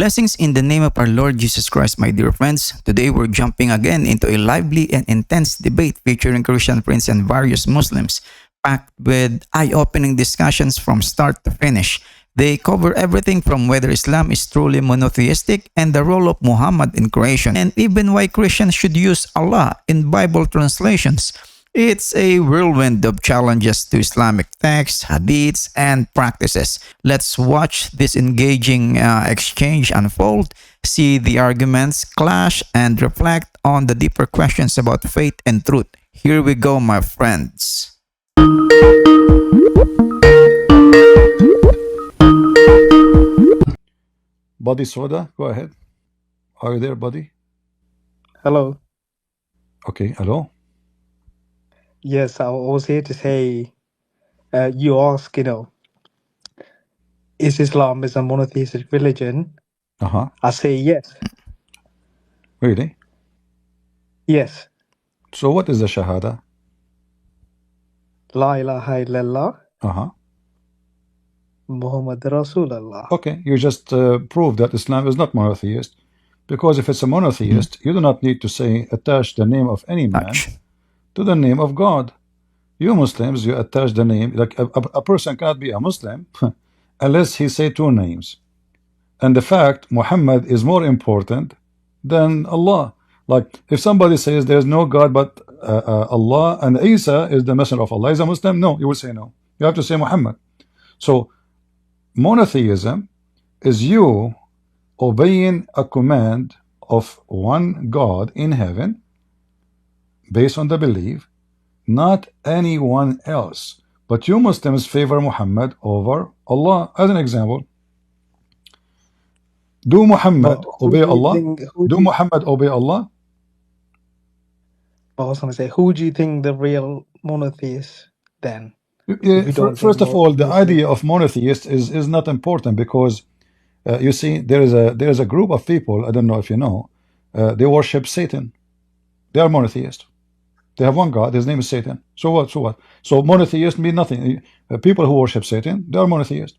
Blessings in the name of our Lord Jesus Christ, my dear friends. Today we're jumping again into a lively and intense debate featuring Christian friends and various Muslims, packed with eye-opening discussions from start to finish. They cover everything from whether Islam is truly monotheistic and the role of Muhammad in creation, and even why Christians should use Allah in Bible translations. It's a whirlwind of challenges to Islamic texts, hadiths, and practices. Let's watch this engaging exchange unfold, see the arguments clash, and reflect on the deeper questions about faith and truth. Here we go, my friends. Buddy Soda, go ahead. Are you there, buddy? Hello. Okay, hello. Yes, I was here to say, you ask, is Islam is a monotheistic religion? I say yes. Really? Yes. So what is the Shahada? La ilaha illallah, Muhammad Rasulullah. Okay, you just proved that Islam is not monotheist, because if it's a monotheist, you do not need to say attach the name of any man Touch. to the name of God. You Muslims, you attach the name, like a person cannot be a Muslim unless he say two names. And the fact Muhammad is more important than Allah. Like if somebody says there's no God but Allah and Isa is the messenger of Allah, is a Muslim? No, you will say no. You have to say Muhammad. So monotheism is you obeying a command of one God in heaven based on the belief, not anyone else. But you Muslims favor Muhammad over Allah. As an example, do Muhammad obey Allah? Do Muhammad obey Allah? I was going to say, who do you think the real monotheist then? First of all, the idea of monotheist is not important, because you see there is a group of people, I don't know if you know, they worship Satan. They are monotheist. They have one God, his name is Satan. So what? So monotheist mean nothing. People who worship Satan, they are monotheist.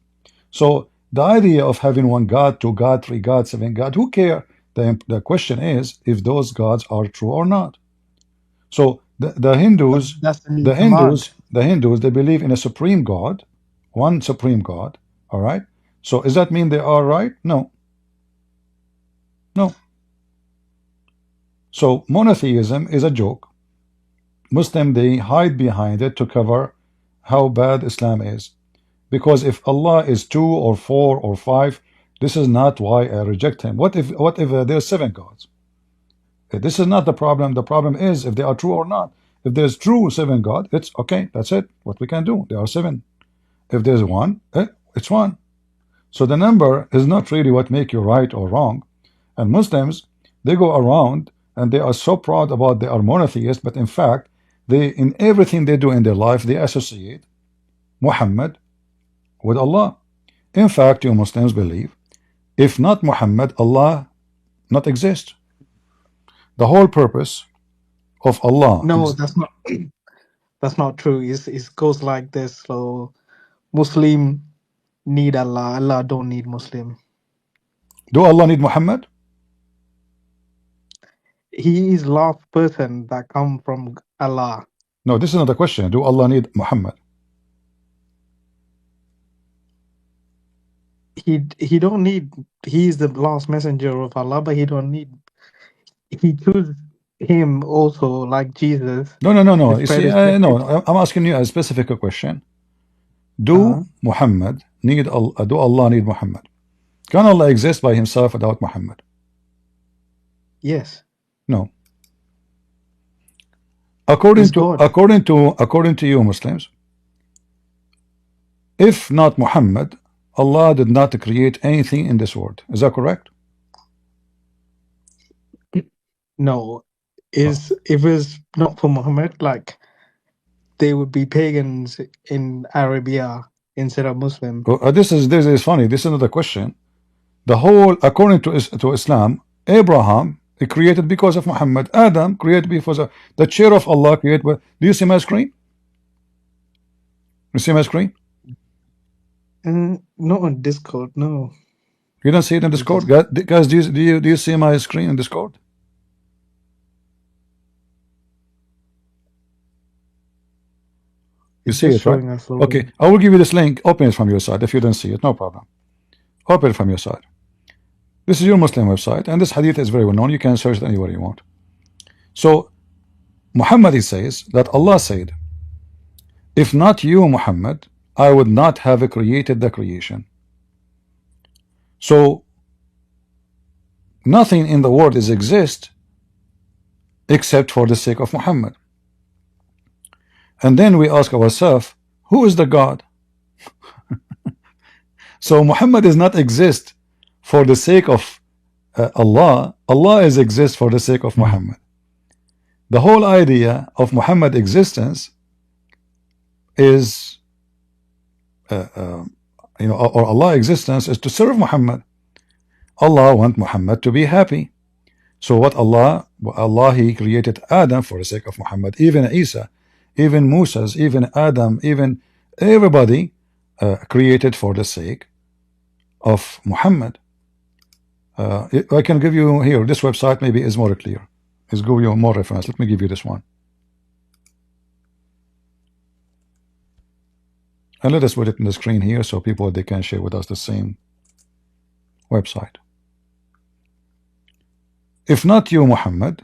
So the idea of having one God, two God, three God, seven God, who care? The question is if those gods are true or not. So the Hindus, they believe in a supreme God, one supreme God. All right. So does that mean they are right? No. No. So monotheism is a joke. Muslim, they hide behind it to cover how bad Islam is. Because if Allah is 2 or 4 or 5, this is not why I reject him. What if there are 7 gods? This is not the problem. The problem is if they are true or not. If there's true 7 God, it's okay. That's it. What we can do. There are 7. If there's 1, it's 1. So the number is not really what make you right or wrong. And Muslims, they go around and they are so proud about they are monotheists, but in fact, they in everything they do in their life, they associate Muhammad with Allah. In fact, you Muslims believe if not Muhammad, Allah not exist. The whole purpose of Allah. No, that's not true. It goes like this. So Muslim need Allah. Allah don't need Muslim. Do Allah need Muhammad? He is last person that come from Allah. No, this is not a question. Do Allah need Muhammad? He don't need. He's the last messenger of Allah, but he don't need. He chose him also like Jesus. No. You see, no. I'm asking you a specific question. Do Muhammad need Allah? Do Allah need Muhammad? Can Allah exist by himself without Muhammad? Yes. No. According to you Muslims, if not Muhammad, Allah did not create anything in this world. Is that correct? No. If it's not for Muhammad, like they would be pagans in Arabia instead of Muslim. This is funny. This is not a question. The whole, according to Islam, Abraham created because of Muhammad. Adam created because of the chair of Allah created. Do you see my screen? You see my screen? Not on Discord, no. You don't see it in He Discord, just guys? Do you see my screen in Discord? You he's see just it, right? showing us all. Okay, I will give you this link. Open it from your side if you don't see it. No problem. Open it from your side. This is your Muslim website, and this hadith is very well known. You can search it anywhere you want. So Muhammad, he says that Allah said, if not you, Muhammad, I would not have created the creation. So nothing in the world is exist except for the sake of Muhammad. And then we ask ourselves, who is the God? So Muhammad does not exist for the sake of Allah. Allah is exist for the sake of Muhammad. The whole idea of Muhammad existence is or Allah existence is to serve Muhammad. Allah want Muhammad to be happy. So what Allah he created Adam for the sake of Muhammad. Even Isa, even Moses, even Adam, even everybody created for the sake of Muhammad. I can give you here, this website maybe is more clear. Let's give you more reference. Let me give you this one. And let us put it in the screen here so people they can share with us the same website. If not you, Muhammad,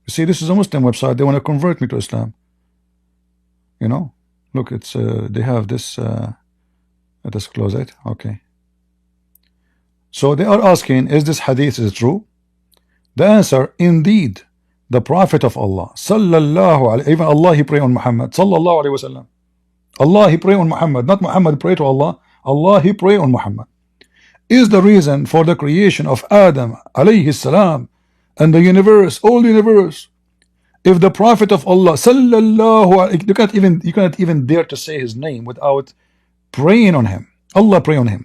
you see, this is a Muslim website. They want to convert me to Islam. You know, look, it's they have this. Let us close it. Okay. So they are asking, is this hadith is true? The answer, indeed, the Prophet of Allah, sallallahu alayhi, even Allah he pray on Muhammad, sallallahu alayhi wasallam. Allah he pray on Muhammad, not Muhammad pray to Allah. Allah he pray on Muhammad. Is the reason for the creation of Adam alayhi salam and the universe, all the universe. If the Prophet of Allah sallallahu alayhi, you cannot even dare to say his name without praying on him. Allah pray on him.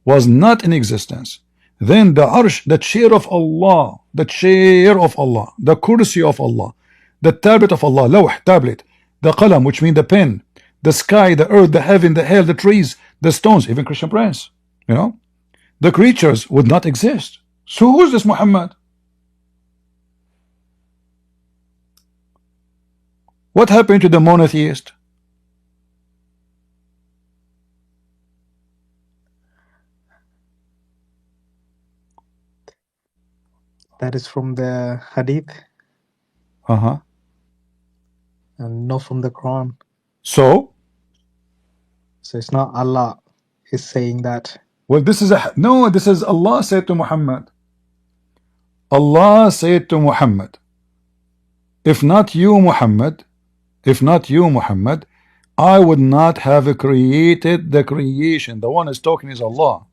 Was not in existence, then the arsh, the chair of Allah, the chair of Allah, the kursi of Allah, the tablet of Allah, lawh, tablet, the qalam, which means the pen, the sky, the earth, the heaven, the hell, the trees, the stones, even Christian Prince, you know, the creatures would not exist. So who is this Muhammad? What happened to the monotheist? That is from the Hadith and not from the Quran. So it's not Allah is saying that. well, this is no, this is Allah said to Muhammad. Allah said to Muhammad, if not you, Muhammad, I would not have created the creation. The one is talking is Allah.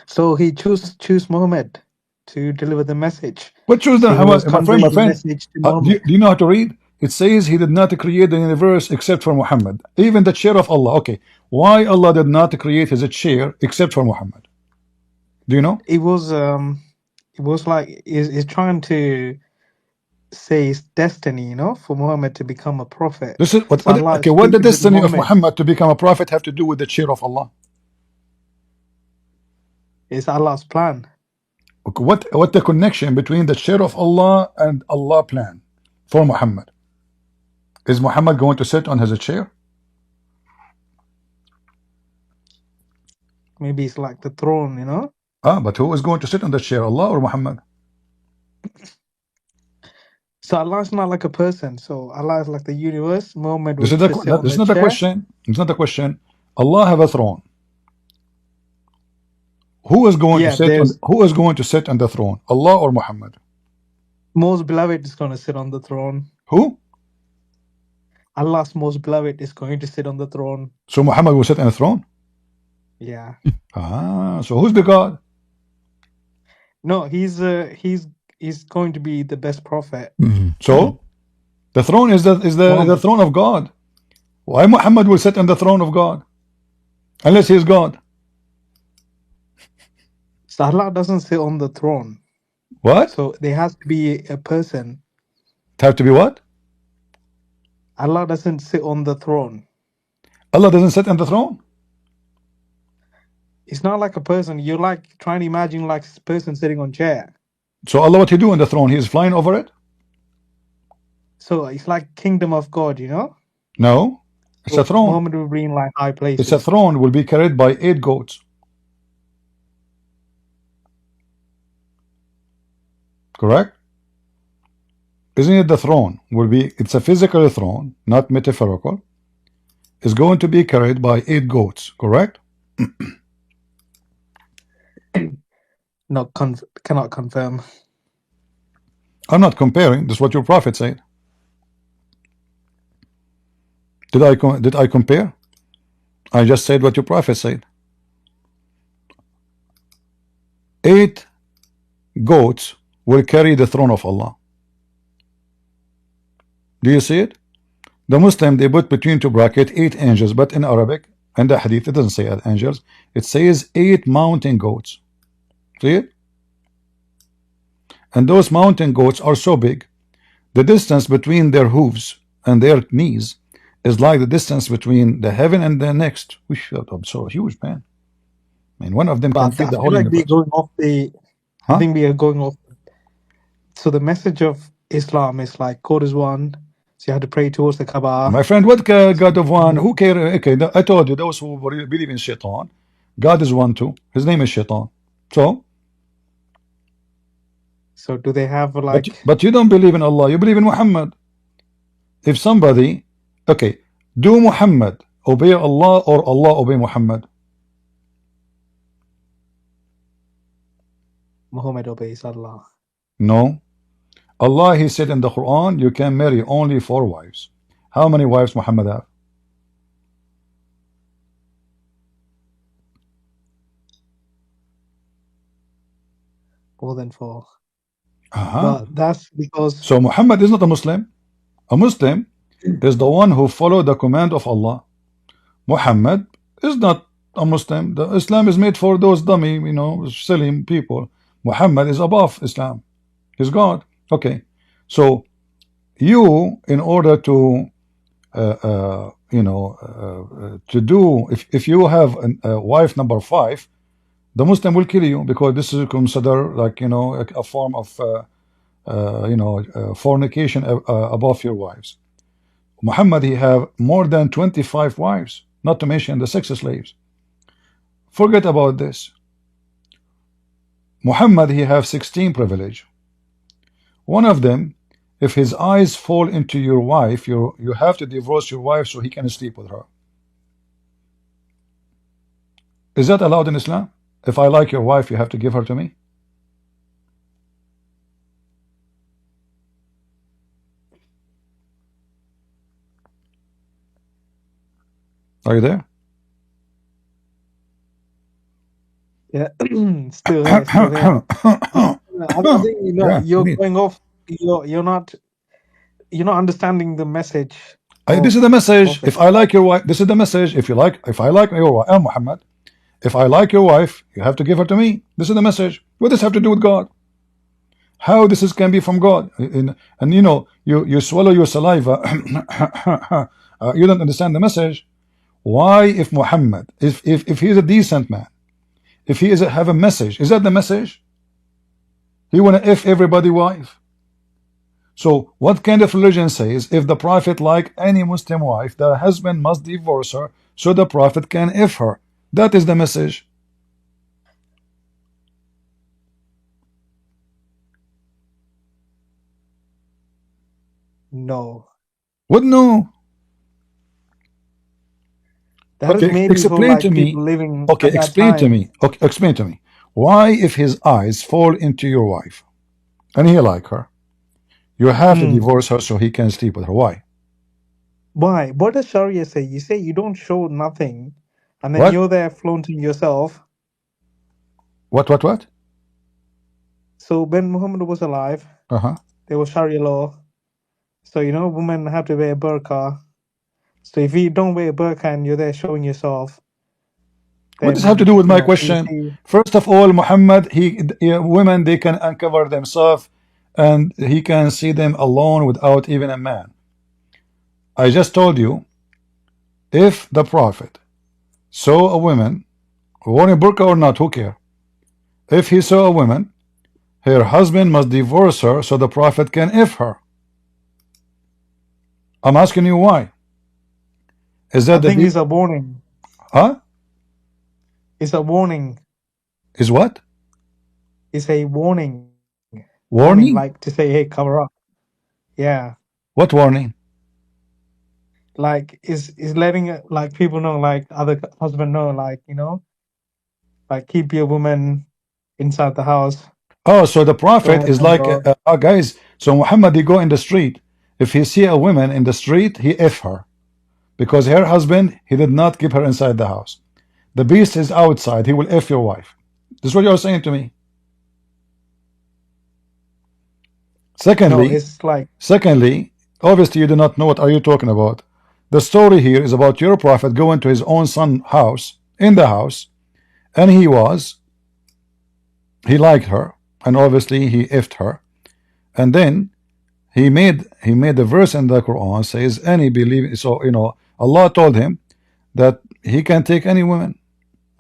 So he choose Muhammad to deliver the message. What choose So he was my conveying the friend? message to Do Muhammad. you know how to read? It says he did not create the universe except for Muhammad. Even the chair of Allah. Okay, why Allah did not create his chair except for Muhammad? Do you know? It was like he's trying to say it's destiny, you know, for Muhammad to become a prophet. This is what. So Allah is Okay, what the speaking with destiny of Muhammad. Muhammad to become a prophet have to do with the chair of Allah? It's Allah's plan. Okay, what the connection between the chair of Allah and Allah plan for Muhammad? Is Muhammad going to sit on his chair? Maybe it's like the throne, you know. But who is going to sit on the chair, Allah or Muhammad? So Allah is not like a person. So Allah is like the universe. Muhammad This would is just sit on this is the not the chair. question. It's not the question. Allah have a throne. Who is going to sit on? Who is going to sit on the throne? Allah or Muhammad? Most beloved is going to sit on the throne. Who? Allah's most beloved is going to sit on the throne. So Muhammad will sit on the throne? Yeah. So who's the God? No, he's going to be the best prophet. So the throne is the throne of God. Why Muhammad will sit on the throne of God? Unless he is God. So Allah doesn't sit on the throne. What? So there has to be a person. It have to be what? Allah doesn't sit on the throne. Allah doesn't sit on the throne? It's not like a person. You're like trying to imagine like a person sitting on chair. So Allah, what he do on the throne? He is flying over it? So it's like kingdom of God, you know? No, it's a So throne. Muhammad will be in like high It's a places. throne, will be carried by 8 goats. Correct? Isn't it the throne? Will be, it's a physical throne, not metaphorical. Is going to be carried by 8 goats, correct? No, cannot confirm. I'm not comparing, this is what your prophet said. Did I compare? I just said what your prophet said. 8 goats will carry the throne of Allah. Do you see it? The Muslim, they put between two brackets 8 angels, but in Arabic and the Hadith it doesn't say angels, it says 8 mountain goats. See it? And those mountain goats are so big, the distance between their hooves and their knees is like the distance between the heaven and the next. Which are so huge, man. I mean, one of them can But feed I the feel whole like we're universe. going off the. I Huh? think we are going off. So the message of Islam is like God is one. So you have to pray towards the Kaaba. My friend, what God of one? Who care? Okay, I told you, those who believe in Shaitan, God is one too. His name is Shaitan. So do they have like But you don't believe in Allah, you believe in Muhammad. If somebody, okay, do Muhammad obey Allah or Allah obey Muhammad? Muhammad obeys Allah? No. Allah, he said in the Quran, you can marry only 4 wives. How many wives Muhammad have? More than 4. Uh-huh. But that's because So Muhammad is not a Muslim. A Muslim is the one who followed the command of Allah. Muhammad is not a Muslim. The Islam is made for those dummy, you know, silly people. Muhammad is above Islam. He's God. Okay. So you, in order to to do, if you have a wife number 5, the Muslim will kill you, because this is considered like, you know, a form of fornication above your wives. Muhammad, he have more than 25 wives, not to mention the sex slaves. Forget about this. Muhammad, he have 16 privilege. One of them, if his eyes fall into your wife, you have to divorce your wife so he can sleep with her. Is that allowed in Islam? If I like your wife, you have to give her to me? Are you there? yeah, still here, still here. I think Yeah, you're indeed. going off. You're not understanding the message of This is the message. Prophet. If I like your wife, this is the message. If I like your wife, Muhammad, if I like your wife, you have to give her to me. This is the message. What does this have to do with God? How this can be from God? And you know, you swallow your saliva. You don't understand the message. Why, if Muhammad, if he is a decent man, if he have a message, is that the message? He wanna F everybody wife. So what kind of religion says if the Prophet like any Muslim wife, the husband must divorce her so the Prophet can F her? That is the message. No, What? No. that is Okay, maybe for explain to like people me. living Okay, at that explain to time. me. Okay, explain to me. Why, if his eyes fall into your wife and he like her, you have to divorce her so he can sleep with her? Why? Why? What does Sharia say? You say you don't show nothing, and then What? you're there flaunting yourself. What? So when Muhammad was alive, Uh-huh. there was Sharia law. So women have to wear a burqa. So if you don't wear a burqa and you're there showing yourself, What does it have to then do with my you question? see. First of all, Muhammad, women, they can uncover themselves and he can see them alone without even a man. I just told you, if the Prophet saw a woman wearing burqa or not, who care? If he saw a woman, her husband must divorce her so the Prophet can if her. I'm asking you why. Is I that the think deep? it's a warning. Huh? It's a warning. Is what? It's a warning. Warning? Like to say, hey, cover up. Yeah. What warning? Like is letting like people know, like other husband know, like, you know, like keep your woman inside the house. Oh, so the Prophet Don't let is them like, go. guys, so Muhammad, he go in the street. If he see a woman in the street, he F her. Because her husband, he did not keep her inside the house. The beast is outside. He will F your wife. This is what you're saying to me. No, Secondly, it's like obviously you do not know what are you talking about. The story here is about your Prophet going to his own son's house, in the house, and he liked her, and obviously he F'd her. And then he made a verse in the Quran says any believe, so you know Allah told him that he can take any woman,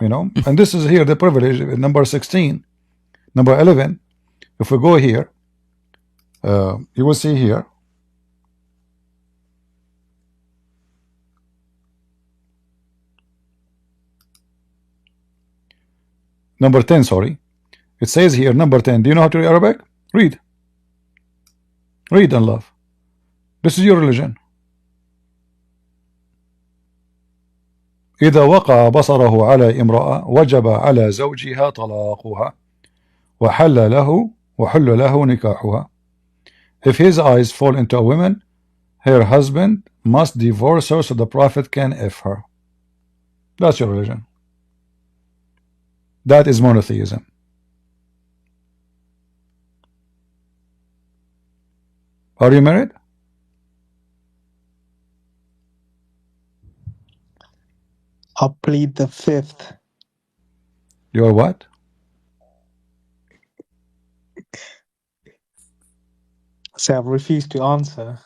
you know, and this is here the privilege, number 16, number 11. If we go here, you will see here number 10, sorry, it says here number 10. Do you know how to read Arabic? Read and love. This is your religion. إذا وقع بصره على امرأة وجب على زوجها طلاقها وحل له نكاحها. If his eyes fall into a woman, her husband must divorce her so the Prophet can F her. That's your religion. That is monotheism. Are you married? I'll plead the fifth. You are what? So I've refused to answer.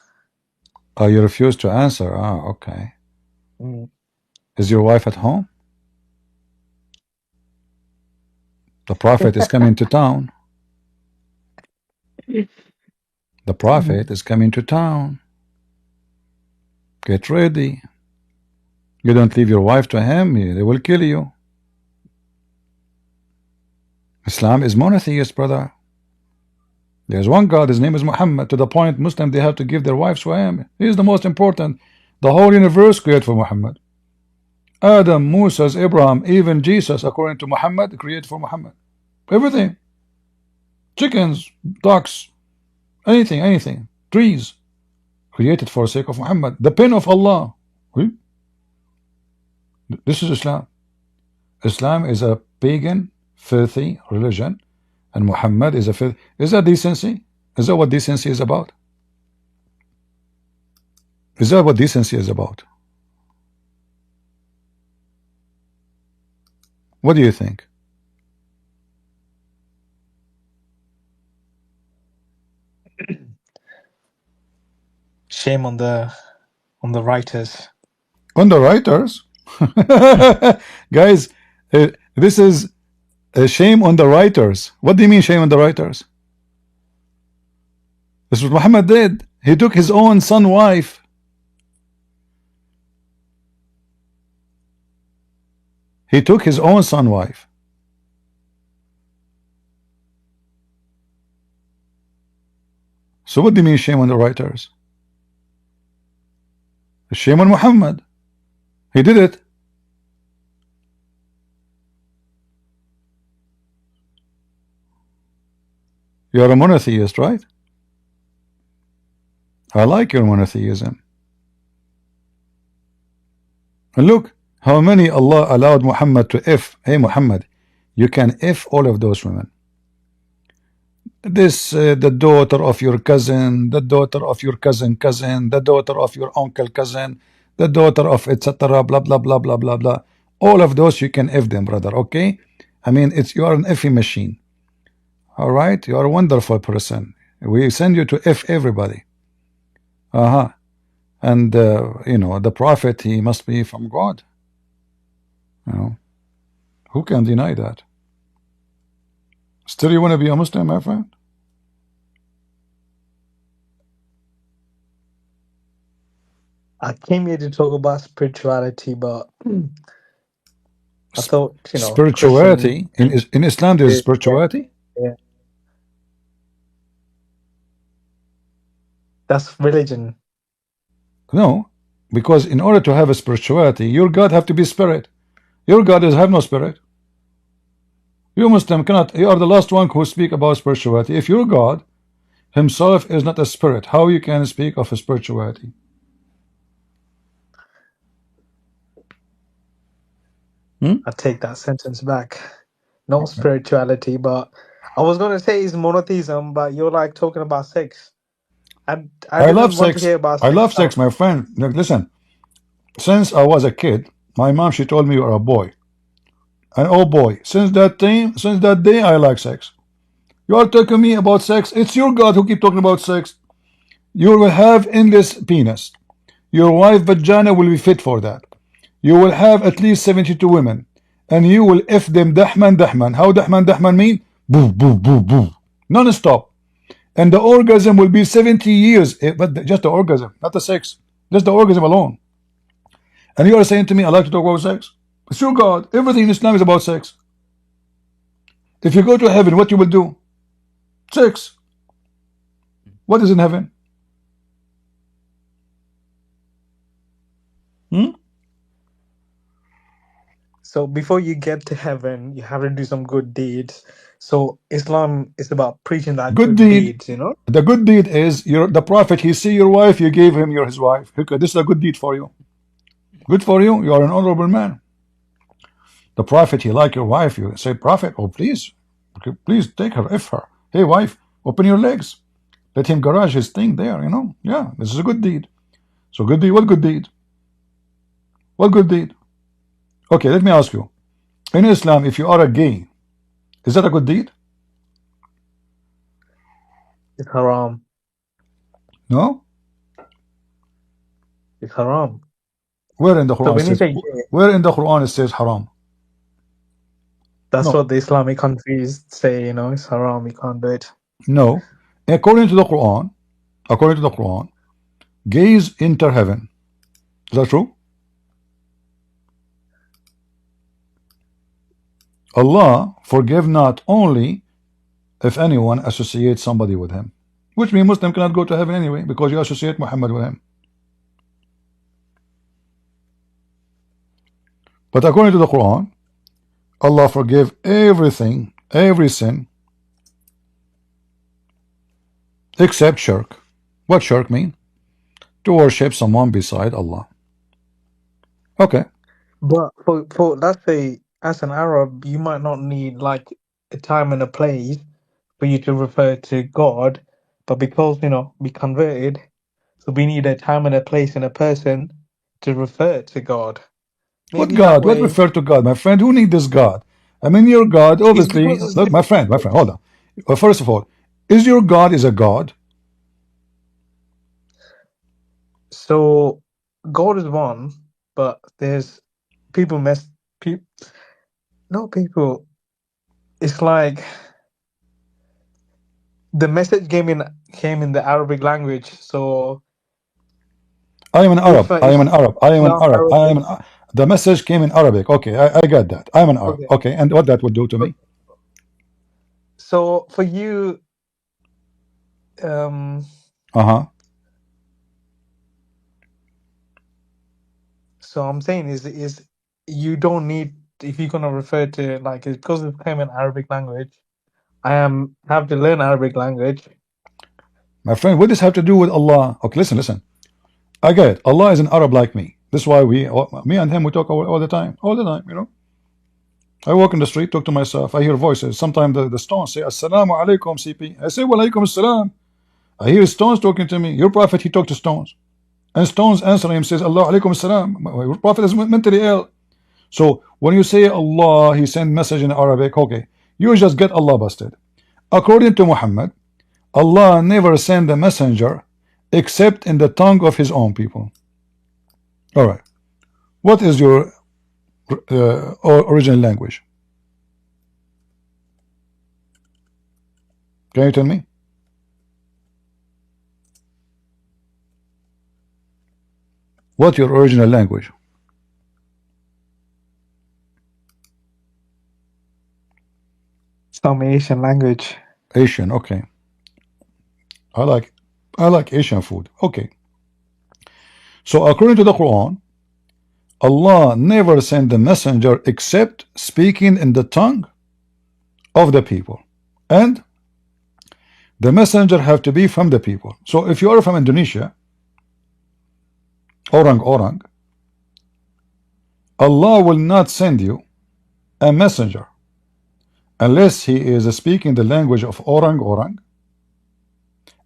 Oh, you refuse to answer. Ah, okay. Mm. Is your wife at home? The Prophet is coming to town. The Prophet is coming to town. Get ready. You don't leave your wife to him, they will kill you. Islam is monotheist, brother. There's one God, his name is Muhammad. To the point Muslims, they have to give their wives to him. He is the most important. The whole universe created for Muhammad. Adam, Moses, Abraham, even Jesus, according to Muhammad, created for Muhammad. Everything. Chickens, ducks, anything. Trees, created for the sake of Muhammad. The pen of Allah. This is Islam. Islam is a pagan, filthy religion, and Muhammad is a filth. Is that decency? Is that what decency is about? Is that what decency is about? What do you think? Shame on the writers. On the writers? Guys, this is a shame on the writers. What do you mean shame on the writers? This is what Muhammad did. He took his own son wife. He took his own son wife. So what do you mean shame on the writers? Shame on Muhammad. He did it. You're a monotheist, right? I like your monotheism. And look how many Allah allowed Muhammad to F. Hey Muhammad, you can F all of those women. This the daughter of your cousin, the daughter of your cousin, the daughter of your uncle cousin, the daughter of etc. Blah blah blah blah blah blah. All of those you can F them, brother. Okay? I mean, it's you are an F machine. All right, you are a wonderful person. We send you to F everybody. And you know, the Prophet, he must be from God. You know, Who can deny that? Still, you want to be a Muslim, my friend? I came here to talk about spirituality, but I thought, Christian, Spirituality in Islam, there's yeah, spirituality. yeah, that's religion. No, because in order to have a spirituality, your God have to be spirit. Your God is have no spirit. You Muslim cannot. You are the last one who speak about spirituality. If your God himself is not a spirit, how you can speak of a spirituality? I take that sentence back. Not spirituality, but I was gonna say it's monotheism, but you're like talking about sex. I I love didn't want to sex. hear about I sex love stuff. sex, my friend. Look, listen. Since I was a kid, my mom she told me you are a boy, and oh boy, since that day, I like sex. You are talking me about sex. It's your God who keep talking about sex. You will have endless penis. Your wife vagina will be fit for that. You will have at least 72 women, and you will F them dahman dahman. How dahman dahman mean? Boo boo boo boo, non-stop. And the orgasm will be 70 years, but just the orgasm, not the sex, just the orgasm alone. And you are saying to me, I like to talk about sex. It's your God. Everything in Islam is about sex. If you go to heaven, what you will do? Sex. What is in heaven? Hmm? So before you get to heaven, you have to do some good deeds. So Islam is about preaching that Good good deed. deeds, you know? The good deed is the prophet. He see your wife, you gave him his wife. Okay, this is a good deed for you. Good for you. You are an honorable man. The prophet, he like your wife. You say, prophet, oh please, okay, please take her, if her. Hey wife, open your legs. Let him garage his thing there. Yeah, this is a good deed. So good deed. What good deed? What good deed? Okay, let me ask you. In Islam, if you are a gay, is that a good deed? It's haram. No. It's haram. Where in the So Quran when you says? say gay, Where in the Quran it says haram? that's No, what the Islamic countries say, it's haram, you can't do it. no. According to the Quran, gays enter heaven. Is that true? Allah forgive not only if anyone associates somebody with him, which means Muslim cannot go to heaven anyway because you associate Muhammad with him. But according to the Quran, Allah forgive everything, every sin, except shirk. What shirk mean? To worship someone beside Allah. Okay. But for let's say as an Arab, you might not need like a time and a place for you to refer to God, but because we converted, so we need a time and a place and a person to refer to God. What Maybe that God? What way, refer to God? My friend, who need this God? I mean, your God, it's obviously, because it's look, different my friend, hold language. on. First of all, is your God is a God? So God is one, but there's people mess people no people. It's like the message came in the Arabic language. So I am an if Arab. I am an Arab. I am an Islam Arab. I Arabic, am an. The message came in Arabic. Okay, I got that. I'm an Arab. okay, Okay, and what that would do to me? okay. So for you, um, Uh-huh. so I'm saying is you don't need if you're gonna refer to like it's because it came in Arabic language. I have to learn Arabic language. My friend, what does this have to do with Allah? Okay, listen. I get it. Allah is an Arab like me. This is why me and him, we talk all the time. All the time. I walk in the street, talk to myself. I hear voices. Sometimes the stones say, Assalamu alaikum, CP. I say, Wa alaikum assalam. I hear stones talking to me. Your prophet, he talked to stones. And stones answer him, says, Allah alaikum assalam. Your prophet is mentally ill. So when you say Allah, he sent message in Arabic, okay, you just get Allah busted. According to Muhammad, Allah never sent a messenger except in the tongue of his own people. All right. What is your original language? Can you tell me? What's your original language? Some Asian language. Asian, okay. I like Asian food. Okay. So according to the Quran, Allah never sent the messenger except speaking in the tongue of the people. And the messenger have to be from the people. So if you are from Indonesia, orang, Allah will not send you a messenger unless he is speaking the language of orang,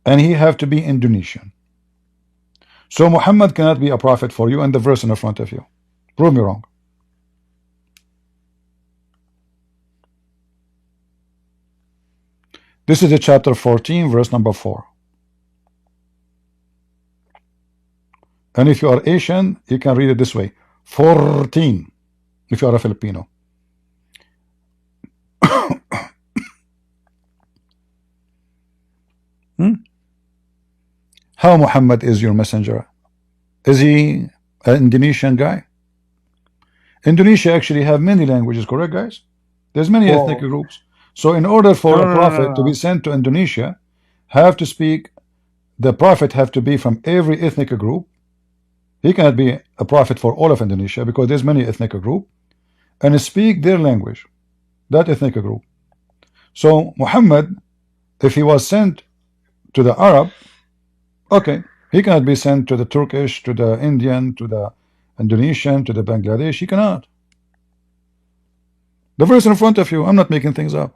and he have to be Indonesian. So Muhammad cannot be a prophet for you, and the verse in the front of you. Prove me wrong. This is the chapter 14, verse number 4. And if you are Asian, you can read it this way: 14, if you are a Filipino. How Muhammad is your messenger? Is he an Indonesian guy? Indonesia actually have many languages, correct, guys? There's many ethnic Whoa. groups. So in order for No, a no, no, no, prophet to be no. sent to Indonesia, have to speak, the prophet have to be from every ethnic group. He cannot be a prophet for all of Indonesia because there's many ethnic group, and speak their language, that ethnic group. So Muhammad, if he was sent to the Arab, okay, he cannot be sent to the Turkish, to the Indian, to the Indonesian, to the Bangladesh. He cannot. The verse in front of you, I'm not making things up.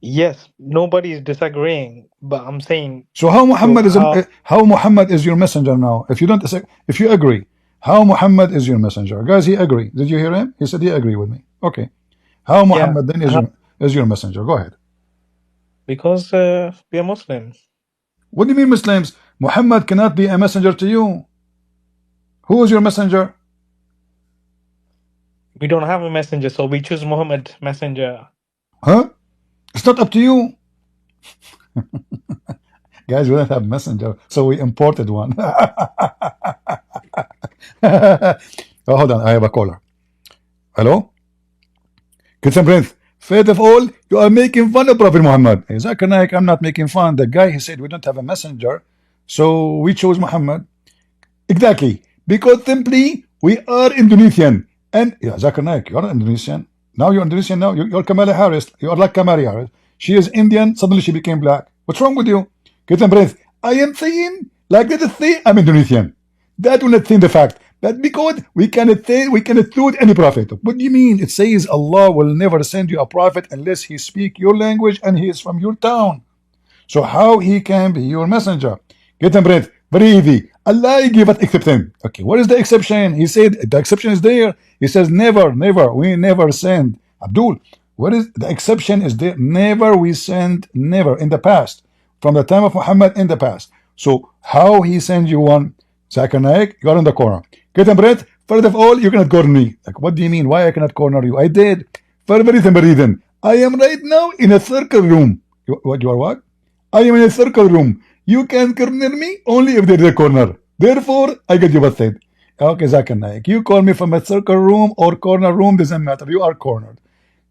Yes, nobody is disagreeing, but I'm saying, So how so Muhammad is your messenger now? If you don't, if you agree, how Muhammad is your messenger? Guys, he agree. Did you hear him? He said he agree with me. Okay. How yeah, Muhammad then is your messenger? Go ahead. because we are Muslims. What do you mean Muslims? Muhammad cannot be a messenger to you. Who is your messenger? We don't have a messenger, so we choose Muhammad messenger. Huh? It's not up to you. Guys, we don't have messenger, so we imported one. Oh, hold on, I have a caller. Hello? Christian Prince, first of all, you are making fun of Prophet Muhammad. Zakir Naik, I'm not making fun. The guy, he said we don't have a messenger, so we chose Muhammad. Exactly. Because simply we are Indonesian. And yeah, Zakir Naik, you're Indonesian. Now you're Indonesian now. You're Kamala Harris. You're like Kamala Harris. She is Indian, suddenly she became black. What's wrong with you? Christian Prince, I am saying, like let us say I'm Indonesian. That will not change the fact. But because we cannot say, we cannot suit any prophet. What do you mean? It says Allah will never send you a prophet unless he speak your language and he is from your town. So how he can be your messenger? Get him bread. Very easy. Allah give us exception. Okay, what is the exception? He said the exception is there. He says never, we never send. Abdul, what is the exception is there? Never we send, never in the past. From the time of Muhammad in the past. So how he send you one? Zakir Naik, you are in the corner. Get him bread. First of all, you cannot corner me. Like, what do you mean? Why I cannot corner you? I did. For very simple reason. I am right now in a circle room. You are what? I am in a circle room. You can corner me only if there is a corner. Therefore, I get you what said. Okay, Zakir Naik. You call me from a circle room or corner room, doesn't matter. You are cornered.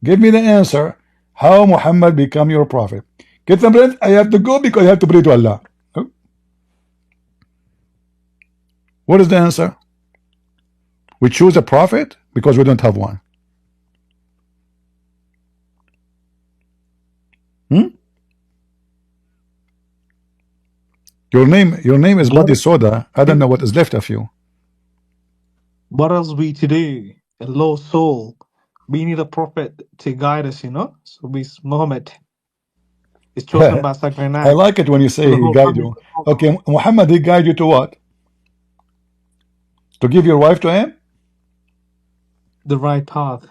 Give me the answer. How Muhammad become your prophet? Get some friends. I have to go because I have to pray to Allah. What is the answer? We choose a prophet because we don't have one. Your name is Bloody Soda. I don't know what is left of you. What else we to do? A lost soul. We need a prophet to guide us, you know? So we Muhammad is chosen by Zakir I Naik. like it when you say So the he whole guide family you. Okay, Muhammad, he guide you to what? To give your wife to him? the right path.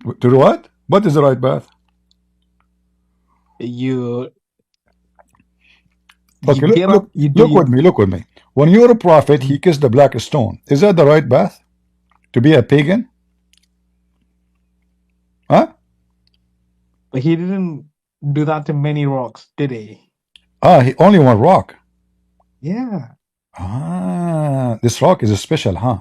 To do what? What is the right path? You Okay, get up, you do look with me. When you're a prophet, he kissed the black stone. Is that the right path? To be a pagan? Huh? But he didn't do that to many rocks, did he? Ah, he only one rock. Yeah. Ah, this rock is special, huh?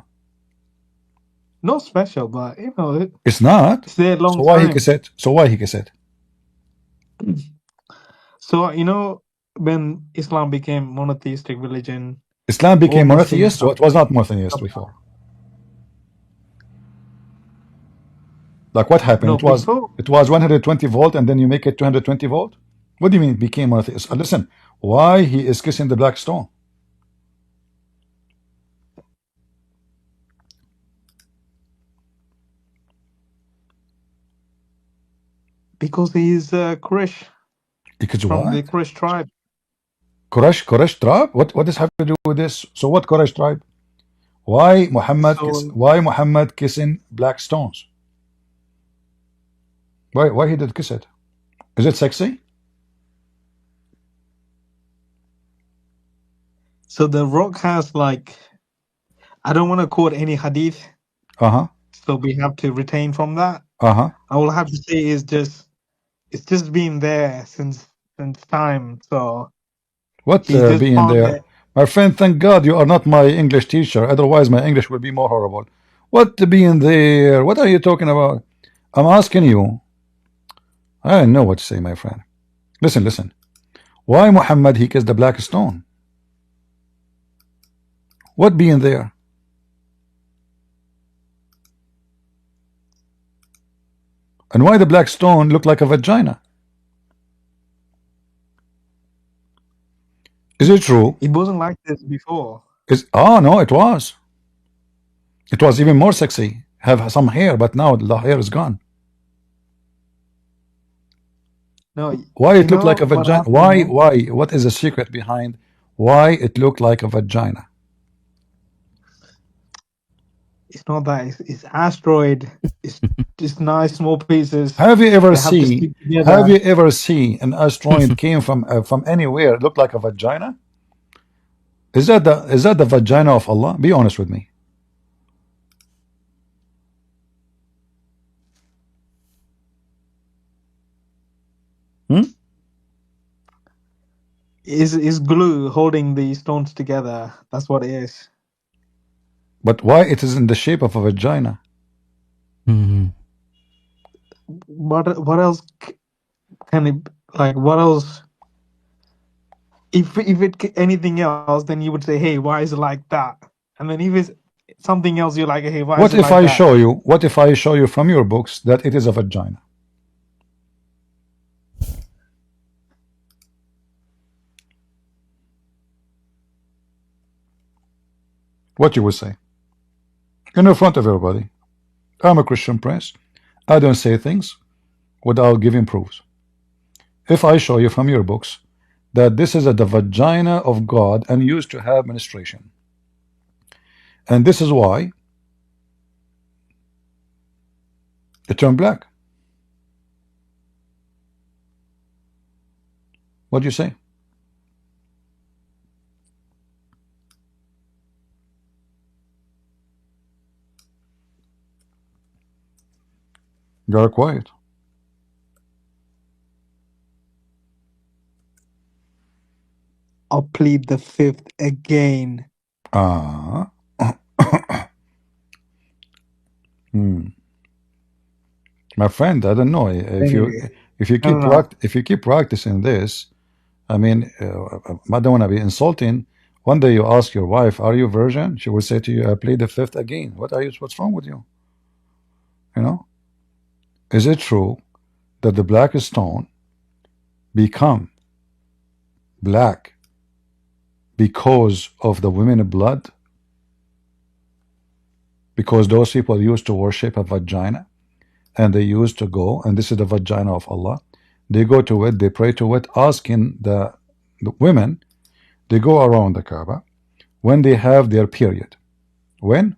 Not special, but you know, It's not. it's there a So long why he time. kiss it? So why he kiss it? So, you know, when Islam became monotheistic religion, Islam all became Muslims monotheist, so have it was not monotheist before. Like what happened? no before. It was 120 volt, and then you make it 220 volt. What do you mean it became monotheist? Listen, why he is kissing the black stone? Because he's Quraysh, Because from the what? Quraysh tribe. Quraysh tribe? What does have to do with this? So what Quraysh tribe? So Why Muhammad kissing black stones? Why he did kiss it? Is it sexy? so the rock has like, I don't want to quote any hadith, Uh-huh. so we have to retain from that. Uh-huh. I will have to say is just it's just been there since time. So What he's just being found there? it. My friend, thank God you are not my English teacher. Otherwise, my English would be more horrible. What being there? What are you talking about? I'm asking you. I don't know what to say, my friend. Listen, listen. Why Muhammad he kissed the black stone? What being there? And why the black stone look like a vagina? Is it true? It wasn't like this before. Oh no, it was. It was even more sexy. Have some hair, but now the hair is gone. No, Why you it looked know like a what vagina? happened was Why? What is the secret behind why it looked like a vagina? it's not that it's asteroid. It's just nice small pieces. Have you ever They have to see? stick Have together. you ever seen an asteroid came from anywhere? It looked like a vagina. Is that the vagina of Allah? Be honest with me. Hmm? Is glue holding the stones together. That's what it is. But why it is in the shape of a vagina? Mhm. What else can it like? What else? If anything else, then you would say, "Hey, why is it like that?" And then if it's something else, you're like, "Hey, why is What it if like I that?" show you? What if I show you from your books that it is a vagina? What you would say? In front of everybody. I'm a Christian prince. I don't say things without giving proofs. If I show you from your books that this is the vagina of God and used to have menstruation, and this is why it turned black, what do you say? You are quiet. I'll plead the fifth again. Ah. Hmm. My friend, I don't know Anyway, if I don't know. if you keep practicing this. I mean, I don't want to be insulting. One day you ask your wife, "Are you a virgin?" She will say to you, "I plead the fifth again." What are you? What's wrong with you? You know? Is it true that the black stone become black because of the women blood? Because those people used to worship a vagina, and they used to go, and this is the vagina of Allah. They go to it, they pray to it, asking the women. They go around the Kaaba when they have their period. When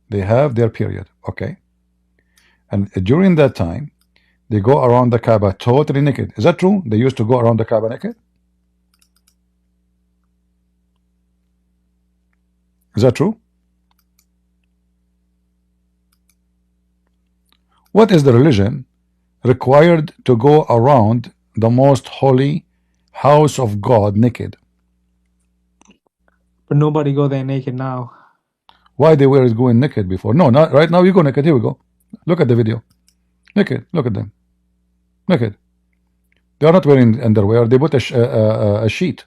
they have their period, okay. And during that time, they go around the Kaaba totally naked. Is that true? They used to go around the Kaaba naked. Is that true? What is the religion required to go around the most holy house of God naked. But nobody go there naked now. Why they were going naked before? No, not right now. You go naked. Here we go. Look at the video. Naked. Look at them. Naked. They are not wearing underwear. They put a sheet.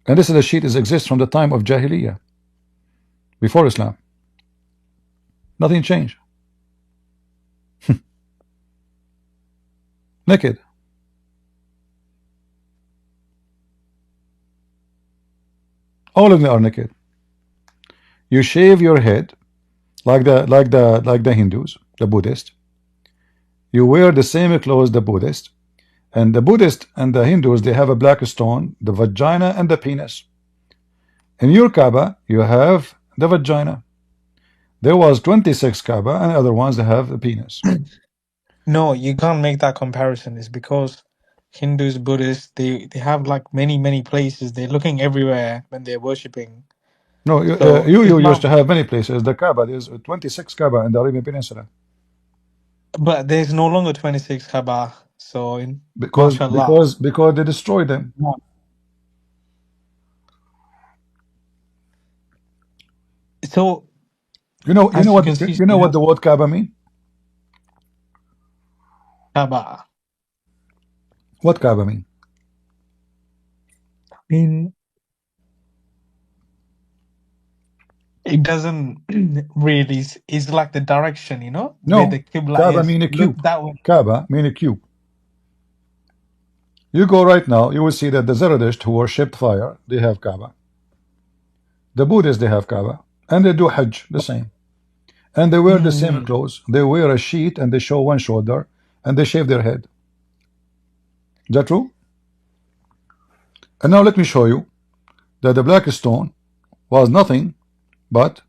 And this is a sheet that exists from the time of Jahiliyyah, before Islam. Nothing changed. Naked. All of them are naked. You shave your head like the Hindus, the Buddhists. You wear the same clothes the Buddhist, and the Buddhist and the Hindus, they have a black stone, the vagina and the penis. In your Kaaba, you have the vagina. There was 26 Kaaba, and other ones that have the penis. No, you can't make that comparison. It's because Hindus, Buddhists, they have like many places. They're looking everywhere when they're worshipping. No, So you used to Islam, have many places. The Kaaba, there's 26 Kaaba in the Arabian Peninsula. but there's no longer 26 Kaaba. So in Because mashallah. because because they destroyed them. Yeah. So You know as you what can see, you know what the word Kaaba mean? Kaaba. What Kaaba mean? I mean, it doesn't really. It's like the direction, you know, where the No, Qibla Kaaba is. mean a Look cube. that way. Kaaba mean a cube. You go right now, you will see that the Zoroastrians who worshipped fire, they have Kaaba. The Buddhists, they have Kaaba. And they do Hajj, the same. And they wear the same Mm. clothes. They wear a sheet and they show one shoulder and they shave their head. Is that true? And now let me show you that the black stone was nothing but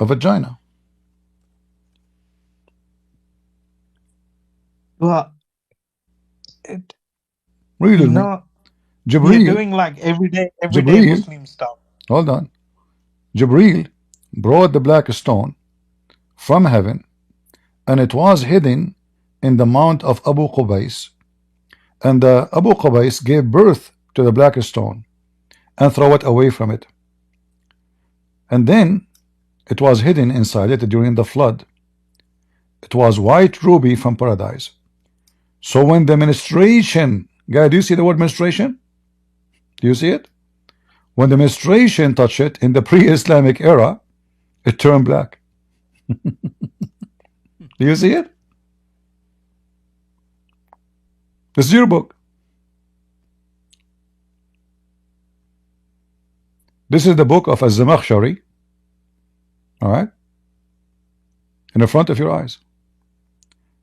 a vagina. But it, Read you with me. know, you're Jibreel, doing like everyday Jibreel, Muslim stuff. hold on. Jibreel brought the black stone from heaven, and it was hidden in the mount of Abu Qubais. And the Abu Qubais gave birth to the black stone and throw it away from it. And then it was hidden inside it during the flood. It was white ruby from paradise. So when the menstruation, guy, do you see the word menstruation? Do you see it? When the menstruation touched it in the pre-Islamic era, it turned black. Do you see it? This is your book. This is the book of Az-Zamakhshari. All right? In the front of your eyes.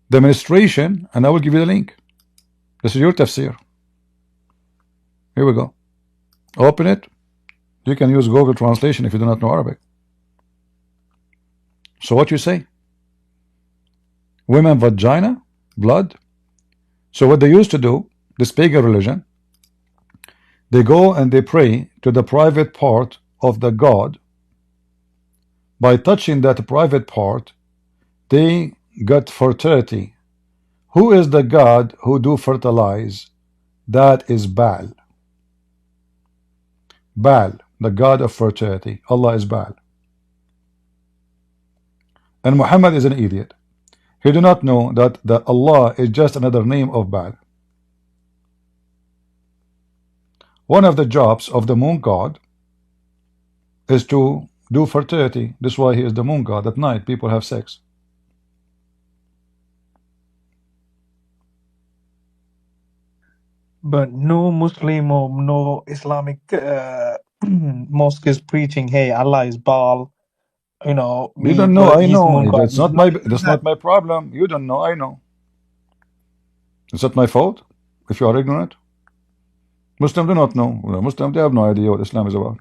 The menstruation, and I will give you the link. This is your tafsir. Here we go. Open it. You can use Google translation if you do not know Arabic. So what you say? Women vagina, blood. So what they used to do, this pagan religion, they go and they pray to the private part of the god. By touching that private part, they got fertility. Who is the god who do fertilize? That is Baal. Baal, the god of fertility. Allah is Baal. And Muhammad is an idiot. He do not know that the Allah is just another name of Baal. One of the jobs of the moon god is to do fertility. This is why he is the moon god. At night people have sex. But no Muslim or no Islamic mosque is preaching, hey, Allah is Baal, you know, You don't know, I he's know. moon god. There's nothing like That's that. not my problem. You don't know, I know. Is that my fault if you are ignorant? Muslims do not know. Muslims, they have no idea what Islam is about.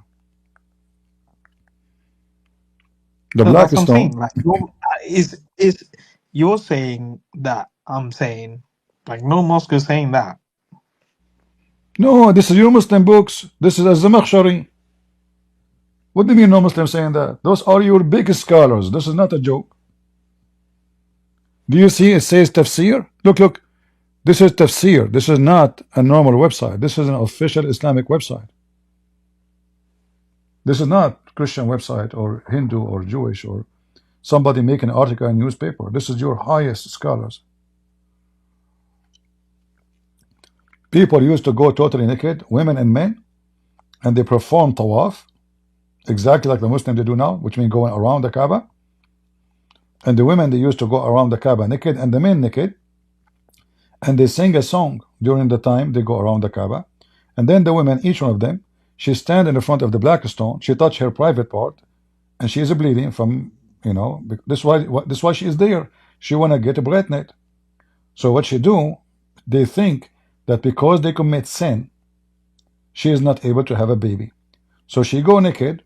The So black that's what I'm saying. stone. Like, is you're saying that I'm saying, like, no mosque is saying that. No, this is your Muslim books. This is Az-Zamakhshari. What do you mean no Muslim saying that? Those are your biggest scholars. This is not a joke. Do you see it says tafsir? Look, look. This is tafsir. This is not a normal website. This is an official Islamic website. This is not Christian website or Hindu or Jewish or somebody making an article in newspaper. This is your highest scholars. People used to go totally naked, women and men, and they perform tawaf, exactly like the Muslims they do now, which means going around the Kaaba. And the women, they used to go around the Kaaba naked, and the men naked, and they sing a song during the time they go around the Kaaba. And then the women, each one of them, she stand in the front of the black stone, she touch her private part, and she is bleeding from, you know, this is why she is there. She wanna get pregnant. So what she do, they think that because they commit sin, she is not able to have a baby. So she go naked,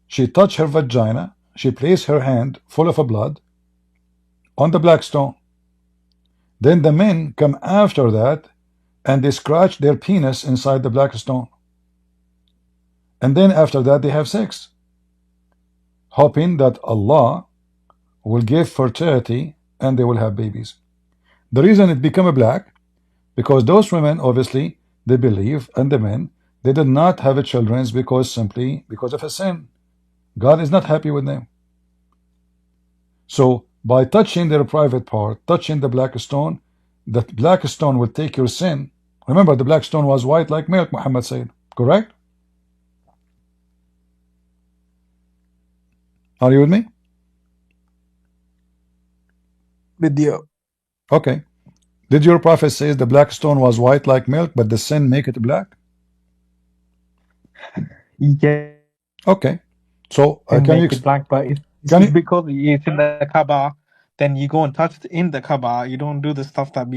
she touch her vagina, she place her hand full of blood on the black stone. Then the men come after that and they scratch their penis inside the black stone. And then after that they have sex, hoping that Allah will give fertility and they will have babies. The reason it become black, because those women, obviously, they believe, and the men, they did not have a children simply because of a sin. God is not happy with them. So by touching their private part, touching the black stone, that black stone will take your sin. Remember, the black stone was white like milk, Muhammad said. Correct? Are you with me? Video. Okay. Did your prophet say the black stone was white like milk, but the sin make it black? Yeah. Okay. So And can you make it black, but it's can you because it's in the Kaaba. Then you go and touch in the Kaaba. You don't do the stuff that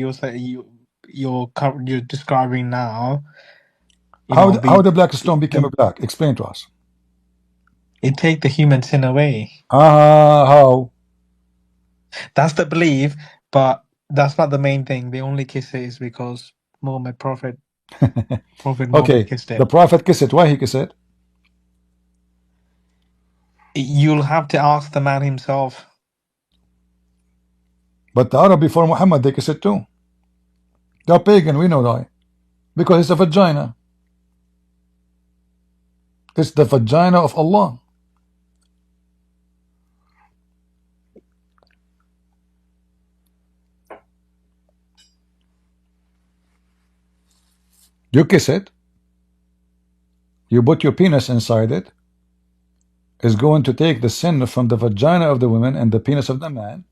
you're describing now. You know, how the black stone became black? Explain to us. it take the human sin away. How? That's the belief, but that's not the main thing. They only kiss it is because Prophet Muhammad Okay. kissed The it. prophet kissed it. Why he kissed it? You'll have to ask the man himself. But the Arab before Muhammad, they kiss it too. They're pagan, we know that. Because it's a vagina. It's the vagina of Allah. You kiss it, you put your penis inside it, it's going to take the sin from the vagina of the woman and the penis of the man.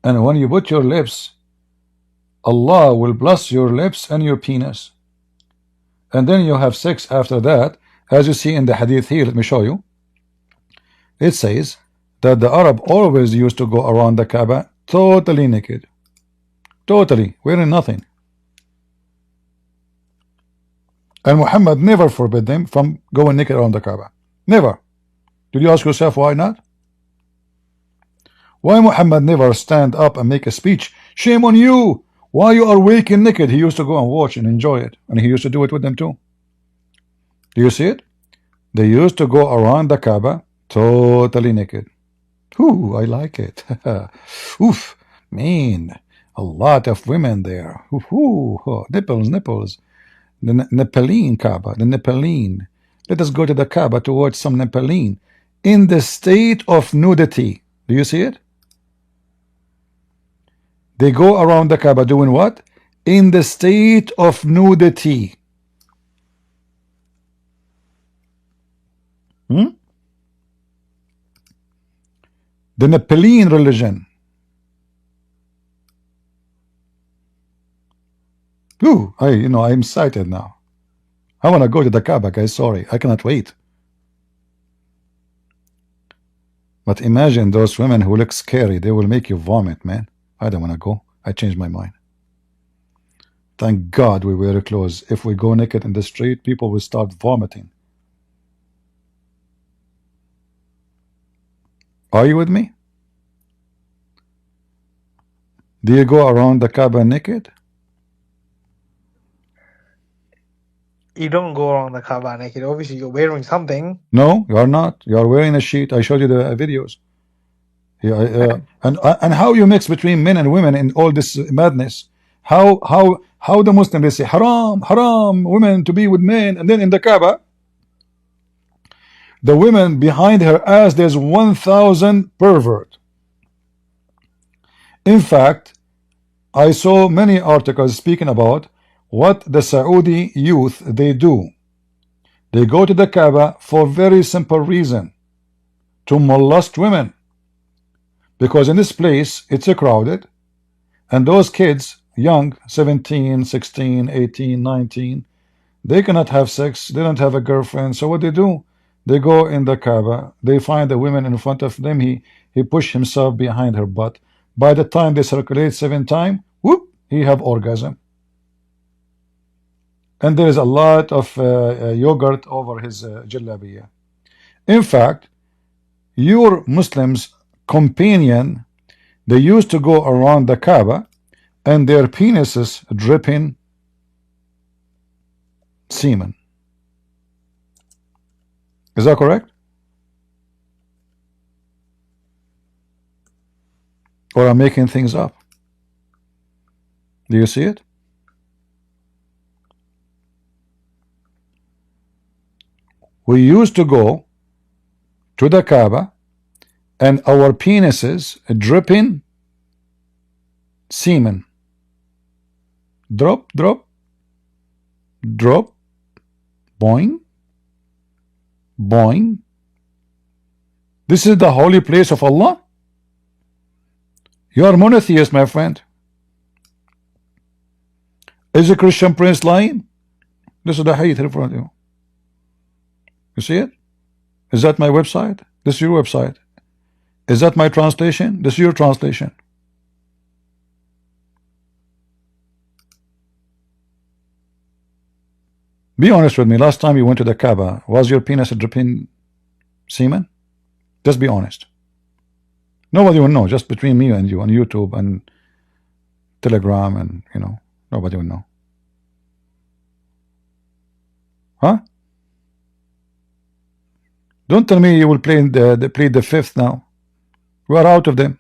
And when you put your lips, Allah will bless your lips and your penis. And then you have sex after that. As you see in the hadith here, let me show you. It says that the Arab always used to go around the Kaaba totally naked. Totally, wearing nothing. And Muhammad never forbid them from going naked around the Kaaba. Never. Did you ask yourself why not? Why Muhammad never stand up and make a speech? Shame on you! Why you are waking naked? He used to go and watch and enjoy it. And he used to do it with them too. Do you see it? They used to go around the Kaaba totally naked. Ooh, I like it. Oof, man, a lot of women there. Ooh, nipples, nipples. The Nepalese Kaaba, the Nepalese. Let us go to the Kaaba to watch some Nepalese in the state of nudity. Do you see it? They go around the Kaaba doing what? In the state of nudity. The Nepalese religion. Ooh, I'm excited now. I want to go to the Kaaba, guys. Sorry, I cannot wait. But imagine those women who look scary. They will make you vomit, man. I don't want to go. I changed my mind. Thank God we wear clothes. If we go naked in the street, people will start vomiting. Are you with me? Do you go around the Kaaba naked? You don't go around the Kaaba naked. Obviously, you're wearing something. No, you are not. You are wearing a sheet. I showed you the videos. Yeah, and how you mix between men and women in all this madness? How the Muslim, they say haram, haram, women to be with men, and then in the Kaaba, the women behind her ass, there's 1,000 pervert. In fact, I saw many articles speaking about what the Saudi youth they do. They go to the Kaaba for very simple reason, to molest women, because in this place it's a crowded, and those kids young, 17, 16, 18, 19, they cannot have sex, they don't have a girlfriend. So what they do, they go in the Kaaba, they find the women in front of them, he push himself behind her butt. By the time they circulate 7 times, whoop, he have orgasm. And there is a lot of yogurt over his jalabiya. In fact, your Muslims companion, they used to go around the Kaaba and their penises dripping semen. Is that correct? Or I'm making things up? Do you see it? We used to go to the Kaaba and our penises dripping semen. Drop, drop, drop, boing, boing. This is the holy place of Allah? You are monotheist, my friend. Is a Christian prince lying? This is the hadith in front of you. You see it? Is that my website? This is your website. Is that my translation? This is your translation. Be honest with me. Last time you went to the Kaaba, was your penis dripping semen? Just be honest. Nobody will know. Just between me and you on YouTube and Telegram, and nobody will know. Huh? Don't tell me you will play the fifth now. We are out of them.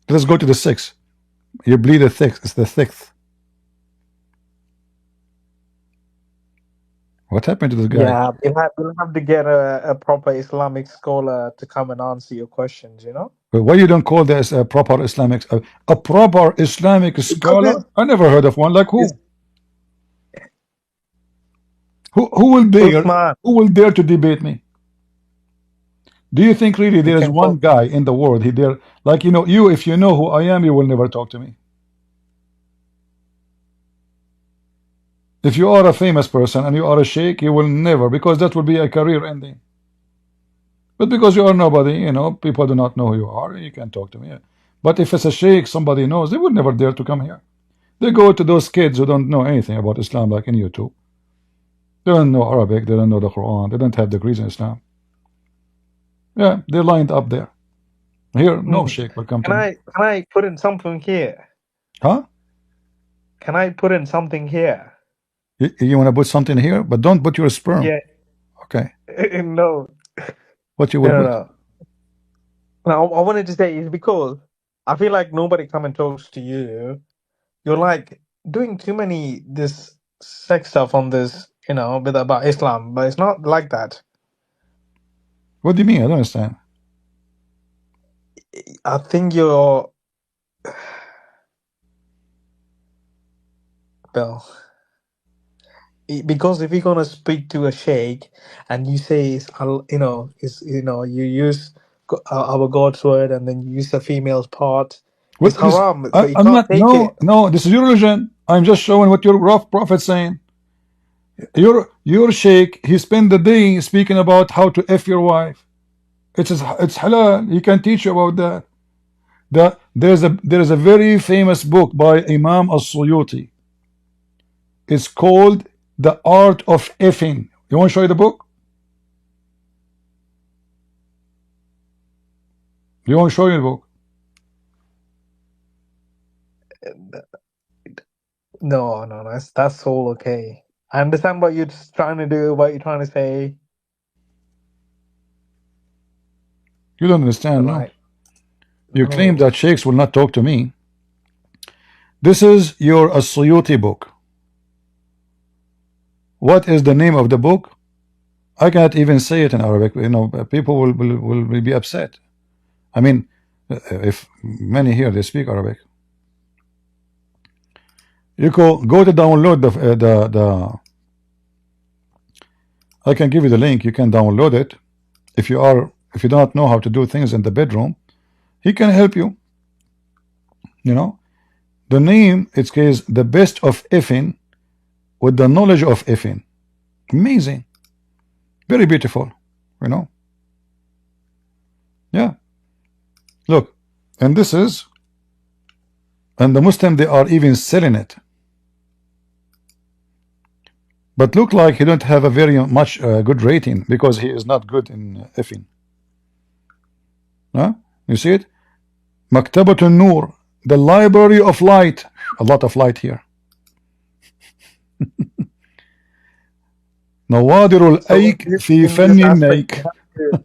Let's go to the sixth. You bleed the sixth. It's the sixth. What happened to this guy? Yeah, we'll have to get a proper Islamic scholar to come and answer your questions, Why you don't call this a proper Islamic Because scholar? I never heard of one. Like who? it's Who will dare? Usman. Who will dare to debate me? Do you think really We there is can one talk. guy in the world he dare, like you, if you know who I am, you will never talk to me. If you are a famous person and you are a sheikh, you will never, because that will be a career ending. But because you are nobody, people do not know who you are, you can talk to me. But if it's a sheikh, somebody knows, they would never dare to come here. They go to those kids who don't know anything about Islam, like in YouTube. They don't know Arabic, they don't know the Quran, they don't have degrees in Islam. Yeah, they're lined up there. Here, no sheikh will come to me. Can I put in something here? Huh? Can I put in something here? You want to put something here, but don't put your sperm. Yeah. Okay. No. What you will No, no, put? no. Now, I wanted to say is because I feel like nobody come and talks to you. You're like doing too many this sex stuff on this, with about Islam, but it's not like that. What do you mean? I don't understand. I think you're well, because if you're gonna speak to a sheikh and you say you use our God's word and then you use the female's part, it's What this? haram, so you I'm can't not. take it. No. This is your religion. I'm just showing what your rough prophet's saying. Your sheikh, he spent the day speaking about how to f your wife. It's halal. He can teach you about that. There is a very famous book by Imam As-Suyuti. It's called The Art of Effing. You want to show you the book? You want to show you the book? No, that's all okay. I understand what you're trying to do, what you're trying to say, You don't but understand, no? like, You claim no. that sheikhs will not talk to me. This is your As-Suyuti book. What is the name of the book? I cannot even say it in Arabic. You know, people will be upset. I mean, if many here they speak Arabic, you go to download the. I can give you the link. You can download it. If you don't know how to do things in the bedroom, he can help you. You know, the name it says the best of effing with the knowledge of effing. Amazing, very beautiful. You know, yeah. Look, and this is, and the Muslim they are even selling it. But look like he don't have a very much good rating because he is not good in effing. Huh? You see it? Maktabatun Nur, the library of light. A lot of light here. Nawadirul So Aik fi in this Fannin aspect, you Naik. have to,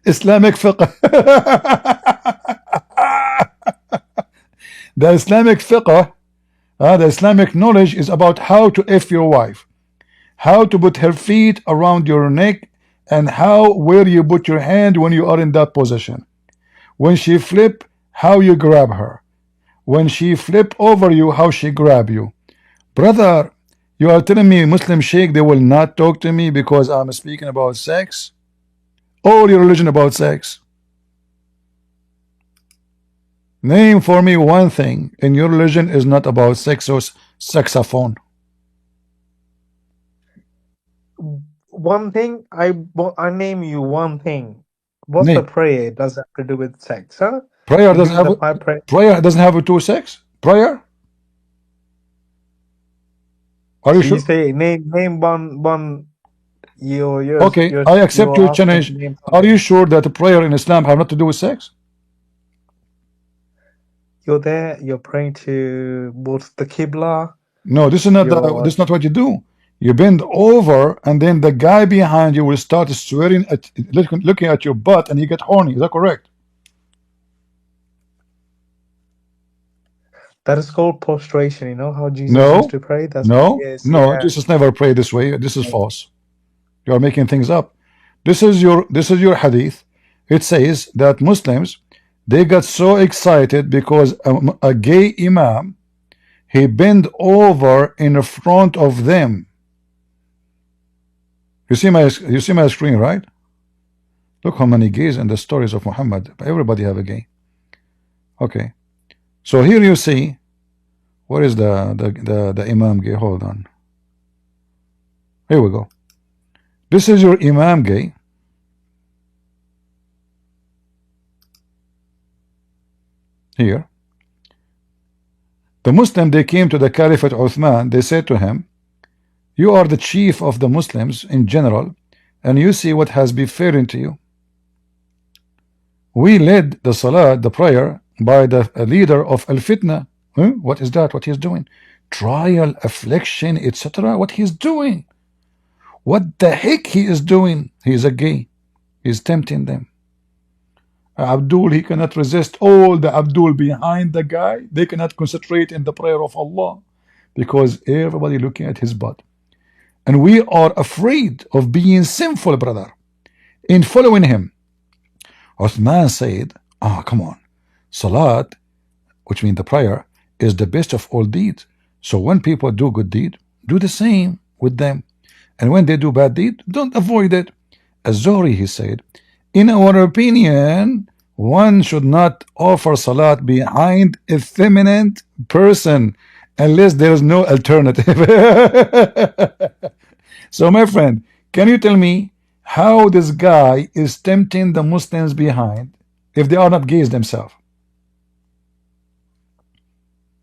Islamic fiqh. The Islamic fiqh, the Islamic knowledge is about how to F your wife, how to put her feet around your neck, and where you put your hand when you are in that position. When she flip, how you grab her. When she flip over you, how she grab you. Brother, you are telling me Muslim sheikh they will not talk to me because I'm speaking about sex? All your religion about sex. Name for me one thing in your religion is not about sex or saxophone. one thing, I name you one thing. What's the Name. prayer? Does that have to do with sex, huh? Prayer You give doesn't me the have five prayer. prayer doesn't have two sex. Prayer? Are you So you sure? say name one. Okay, I accept your You're asking challenge. to name Are you something. sure that prayer in Islam have not to do with sex? You're there. You're praying towards the Qibla. No, You're this is not what you do. You bend over, and then the guy behind you will start swearing at looking at your butt, and you get horny. Is that correct? that is called prostration. You know how Jesus used No, to pray. That's what it no, is. no. Yeah. Jesus never prayed this way. This is false. You are making things up. This is your hadith. It says that Muslims they got so excited because a gay imam he bent over in front of them. You see my screen, right? Look how many gays in the stories of Muhammad. Everybody have a gay. Okay. So here you see where is the Imam gay? Hold on. Here we go. This is your Imam gay. Here. The Muslim they came to the Caliphate Uthman, they said to him, you are the chief of the Muslims in general, and you see what has befallen to you. We led the Salah, the prayer, by the leader of Al-Fitna. What is that? What he's doing? Trial, affliction, etc. What he's doing? What the heck he is doing? He is a gay. He's tempting them. Abdul, he cannot resist. All the Abdul behind the guy, they cannot concentrate in the prayer of Allah because everybody looking at his butt. And we are afraid of being sinful, brother, in following him. Uthman said, come on. Salat, which means the prayer, is the best of all deeds. So when people do good deed, do the same with them. And when they do bad deed, don't avoid it. Az-Zuhri, he said, in our opinion, one should not offer salat behind a feminine person unless there is no alternative. So my friend, can you tell me how this guy is tempting the Muslims behind if they are not gays themselves?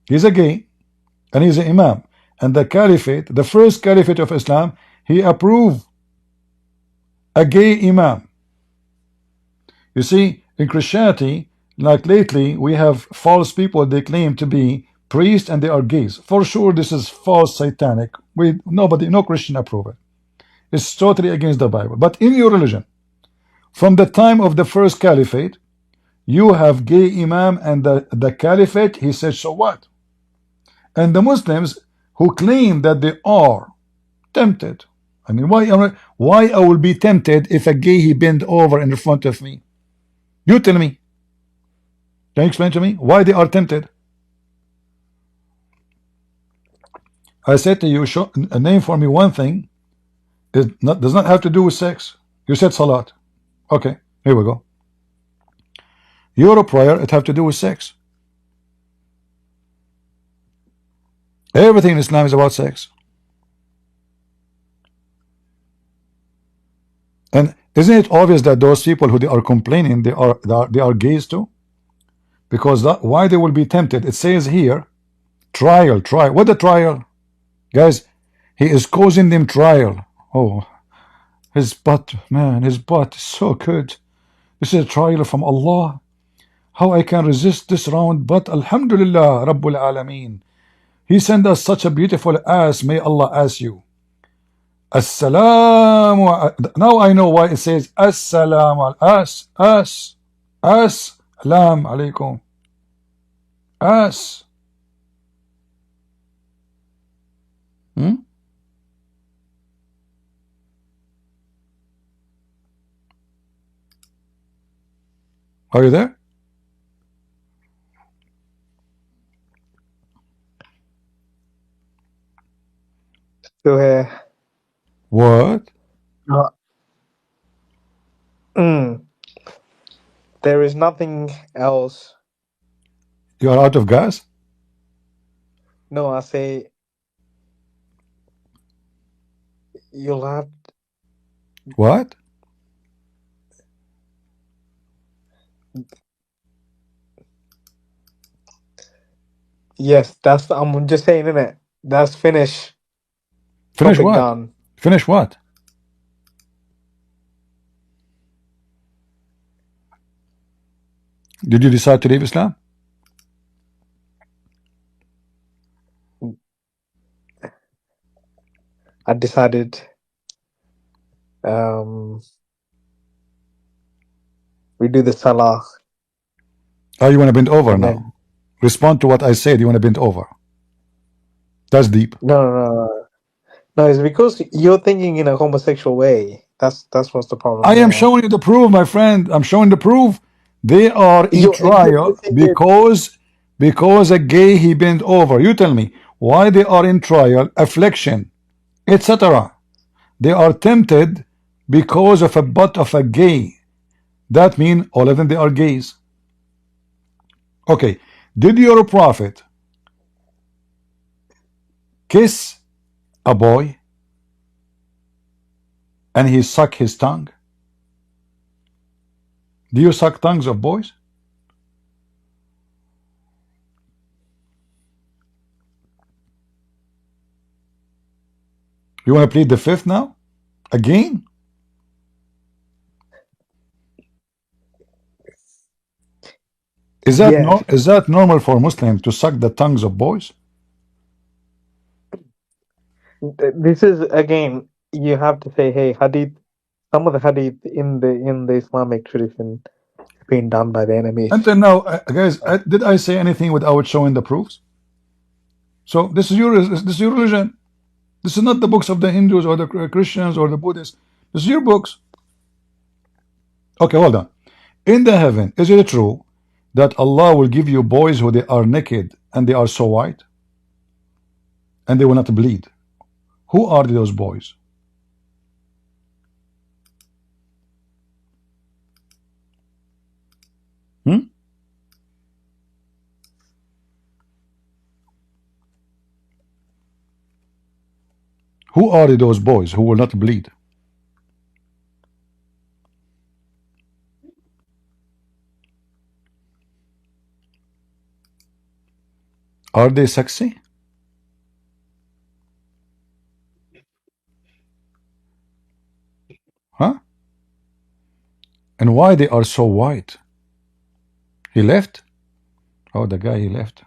He's a gay and he's an imam, and the caliphate, the first caliphate of Islam, he approved a gay imam. You see, in Christianity, like lately, we have false people they claim to be priests and they are gays. For sure, this is false, satanic. No Christian approve it. It's totally against the Bible. But in your religion, from the time of the first caliphate, you have gay imam and the caliphate, he said, so what? And the Muslims who claim that they are tempted. I mean, why I will be tempted if a gay he bend over in front of me? You tell me. Can you explain to me why they are tempted? I said to you, name for me one thing. Does not have to do with sex. You said salat. Okay, here we go. Your prayer, it have to do with sex. Everything in Islam is about sex. And isn't it obvious that those people who they are complaining, they are gays too? Because why they will be tempted? It says here, trial. What the trial? Guys, he is causing them trial. Oh, his butt, man, his butt is so good. This is a trial from Allah. How I can resist this round butt? Alhamdulillah, Rabbul Alameen. He sent us such a beautiful ass. May Allah ask you. Assalamu. Now I know why it says Assalamu. Assalam alaikum. As. Are you there? Still here. What? There is nothing else. You are out of gas? No, I say you'll have. What? Yes, that's. I'm just saying, innit? That's finish. Finish Topic what? done. Finish what? Did you decide to leave Islam? I decided. We do the salah. Oh, you want to bend over And now? then, Respond to what I said. You want to bend over? That's deep. no, it's because you're thinking in a homosexual way. That's what's the problem. I am there. showing you the proof, my friend. I'm showing the proof. They are in You're trial because a gay he bent over. You tell me why they are in trial, affliction, etc. They are tempted because of a butt of a gay. That means all of them they are gays. Okay. Did your prophet kiss a boy and he suck his tongue? Do you suck tongues of boys? You want to plead the fifth now? Again? Is that normal for a Muslim to suck the tongues of boys? This is again. You have to say, hey, hadith. Some of the hadith in the Islamic tradition has been done by the enemies. Until now, guys, did I say anything without showing the proofs? So this is your religion. This is not the books of the Hindus or the Christians or the Buddhists. This is your books. Okay, hold on. In the heaven, is it true that Allah will give you boys who they are naked and they are so white and they will not bleed? Who are those boys? Who are those boys who will not bleed? Are they sexy? Huh? And why they are so white? He left? Oh, the guy, he left.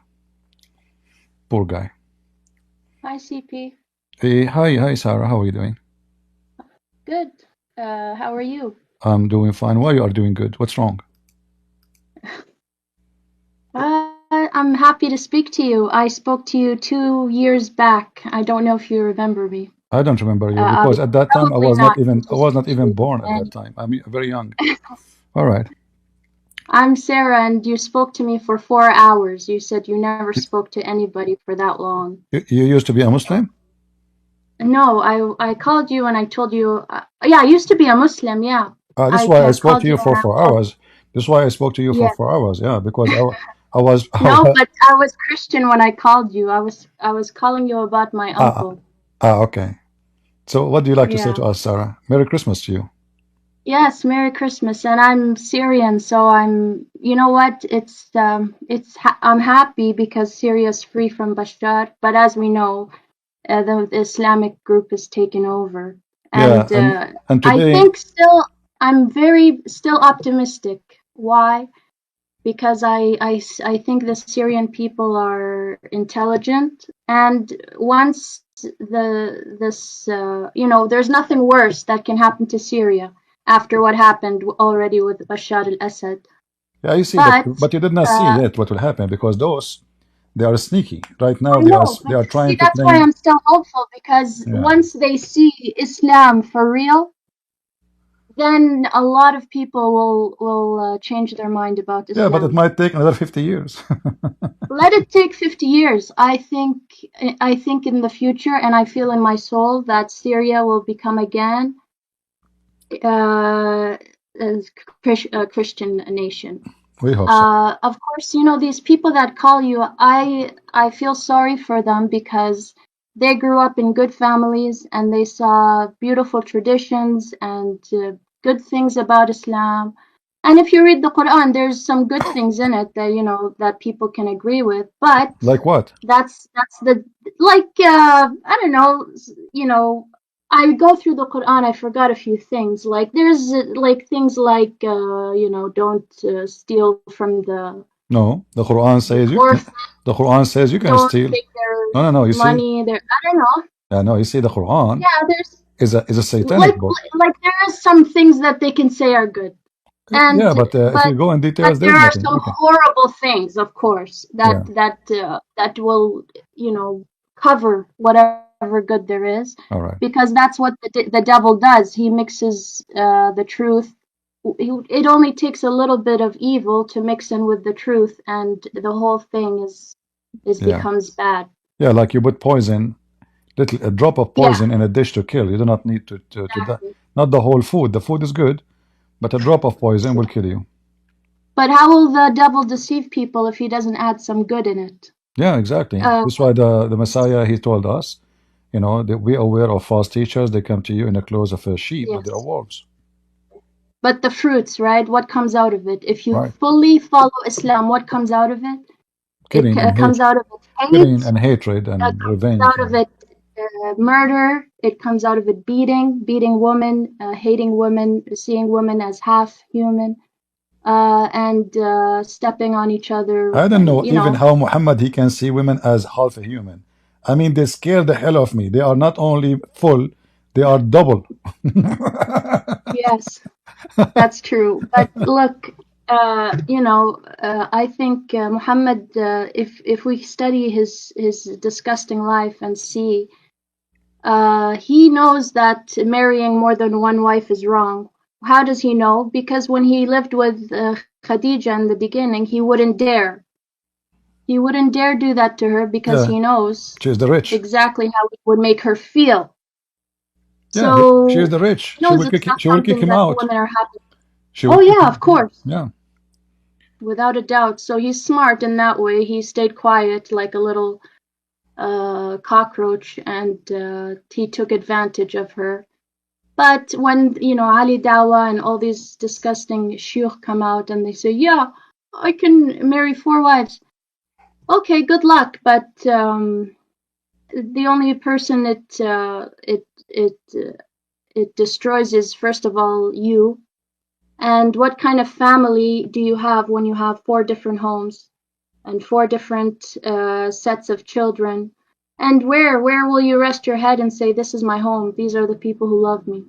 Poor guy. Hi, CP. Hey, hi, Sarah. How are you doing? Good. How are you? I'm doing fine. Why you are doing good? What's wrong? I'm happy to speak to you. I spoke to you 2 years back. I don't know if you remember me. I don't remember you because at that time Probably not. I was not even born at that time. I'm very young. All right. I'm Sarah, and you spoke to me for 4 hours. You said you never spoke to anybody for that long. You used to be a Muslim? No, I called you and I told you. Yeah, I used to be a Muslim. Yeah, This is I why I spoke to called you you and for I four told. hours. This is why I spoke to you for Yeah. 4 hours. Yeah, because I was I No, was but I was Christian when I called you. I was calling you about my ah, uncle. okay. So what do you like to say Yeah. to us, Sarah? Merry Christmas to you. Yes, Merry Christmas. And I'm Syrian, so you know what? I'm happy because Syria is free from Bashar, but as we know, the Islamic group is taken over. Yeah, And and I today, think I'm very still optimistic. Why? Because I think the Syrian people are intelligent, and once there's nothing worse that can happen to Syria after what happened already with Bashar al-Assad. yeah, you see that, But but you did not see yet what will happen because those they are sneaky. Right now, I know, they but are see, trying to that's why claim. I'm still hopeful, because Yeah, once they see Islam for real, then a lot of people will change their mind about yeah, but it Islam. might take another 50 years. Let it take 50 years. I think in the future, and I feel in my soul that Syria will become again uh, a Christian nation. We hope so. Of course, these people that call you, I feel sorry for them because they grew up in good families and they saw beautiful traditions and good things about Islam. And if you read the Quran, there's some good things in it that that people can agree with. But Like what? that's the like I don't know, I go through the Quran, I forgot a few things. Like there's like things like don't steal from No, the Quran the says you can. orphan, The Quran says you can don't steal. take their No, no, no. You see, money. Their I don't know. yeah, no. You see, the Quran Yeah, there's is a satanic book. like there are some things that they can say are good, and Yeah, but if you but go in but details, there there's are nothing. some Okay. horrible things, of course, Yeah. that will cover whatever good there is, All right. because that's what the devil does. He mixes the truth. It only takes a little bit of evil to mix in with the truth, and the whole thing is Yeah. becomes bad. Yeah, like you put poison, a drop of Yeah, poison in a dish to kill. You do not need to die. exactly. Not the whole food. The food is good, but a drop of poison will kill you. But how will the devil deceive people if he doesn't add some good in it? Yeah, exactly. Uh, That's why the Messiah he told us, that we are aware of false teachers. They come to you in the clothes of a sheep, but they are yes. wolves. But the fruits, right? What comes out of it? If you Right. fully follow Islam, what comes out of it? It Killing and hate, comes out of it killing hate. and hatred It and comes revenge. out of it murder. It comes out of it beating women, hating women, seeing women as half human, and stepping on each other, I don't and know even how Muhammad he can see women as half a human. I mean, they scare the hell of me. They are not only full, they are double. yes, that's true. But look, I think Muhammad, if we study his disgusting life and see, he knows that marrying more than one wife is wrong. How does he know? Because when he lived with Khadija in the beginning, he wouldn't dare. He wouldn't dare do that to her because Yeah, he knows she is the rich. exactly how it would make her feel. Yeah, she is So the rich. he knows it's not She will kick something him that out. women are happy. She will Oh kick yeah, of him. course. Yeah. Without a doubt. So he's smart in that way. He stayed quiet like a little cockroach, and he took advantage of her. But when, Ali Dawa and all these disgusting shuyukh come out and they say, yeah, I can marry 4 wives. Okay, good luck. But the only person it destroys is, first of all, you. And what kind of family do you have when you have 4 different homes? and 4 different sets of children. And where will you rest your head and say, this is my home, these are the people who love me?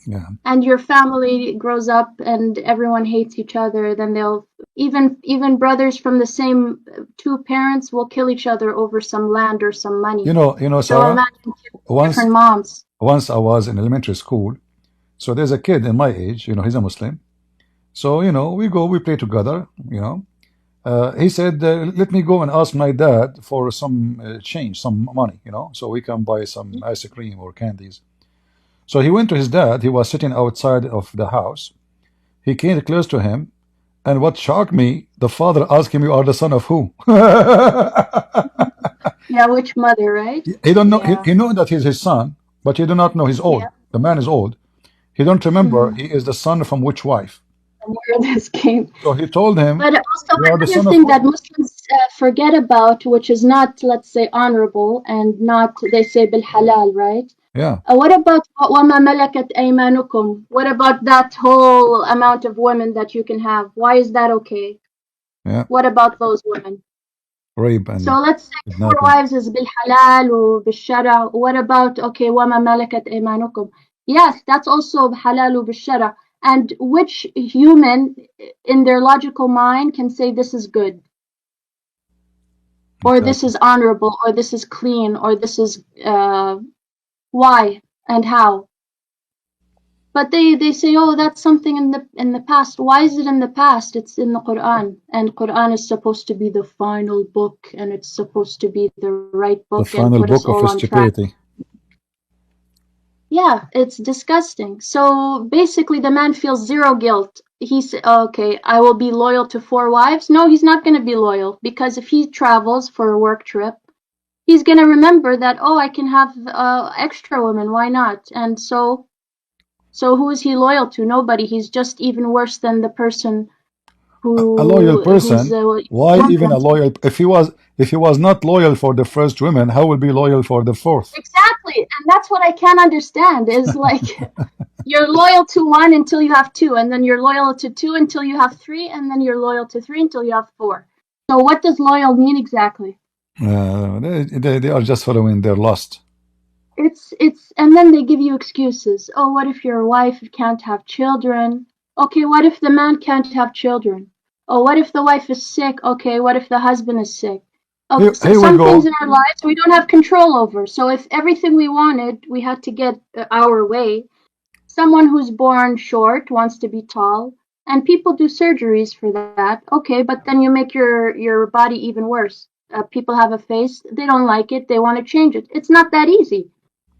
Yeah. And your family grows up and everyone hates each other, then they'll even brothers from the same 2 parents will kill each other over some land or some money. So Sarah, imagine once different moms. once I was in elementary school, so there's a kid in my age, he's a Muslim. So, we play together. He said, let me go and ask my dad for some change, some money, so we can buy some ice cream or candies. So he went to his dad. He was sitting outside of the house. He came close to him, and what shocked me, the father asked him, "You are the son of who?" Yeah, which mother, right? He don't know. Yeah. He know that he's his son, but he do not know he's old. Yeah. The man is old. He don't remember Mm-hmm. he is the son from which wife. Where this came. So he told him, But also "You are the another son of thing that who?" Muslims forget about, which is not, let's say, honorable and not, they say, bil halal, right? Yeah, What about وَمَا مَلَكَتْ أَيْمَانُكُمْ? What about that whole amount of women that you can have? Why is that okay? yeah, What about those women? rape So and let's say 4 kidnapping. wives is bil halal or bil shara. What about, okay, وَمَا مَلَكَتْ أَيْمَانُكُمْ? Yes, that's also halal or bil shara. And which human in their logical mind can say this is good, or this Exactly. is honorable, or this is clean, or this is why and how? But they say, oh, that's something in the past. Why is it in the past? It's in the Quran, and Quran is supposed to be the final book, and it's supposed to be the right The book and final put us book of all on track. stupidity. Yeah, it's disgusting. So basically, the man feels zero guilt. He's okay, I will be loyal to 4 wives. No, he's not going to be loyal, because if he travels for a work trip, he's going to remember that, oh, I can have extra women. Why not? And so who is he loyal to? Nobody. He's just even worse than the person A loyal who's person. Why even a Muslim. loyal? If he was not loyal for the first woman, how will be loyal for the fourth? Exactly, and that's what I can't understand. Is like you're loyal to 1 until you have 2, and then you're loyal to 2 until you have 3, and then you're loyal to 3 until you have 4. So what does loyal mean exactly? They are just following their lust. It's and then they give you excuses. Oh, what if your wife can't have children? Okay, what if the man can't have children? Oh, what if the wife is sick? Okay, what if the husband is sick? Oh, so Here we some things go. in our lives we don't have control over. So if everything we wanted, we had to get our way. Someone who's born short wants to be tall, and people do surgeries for that. Okay, but then you make your body even worse. People have a face, they don't like it, they want to change it. It's not that easy.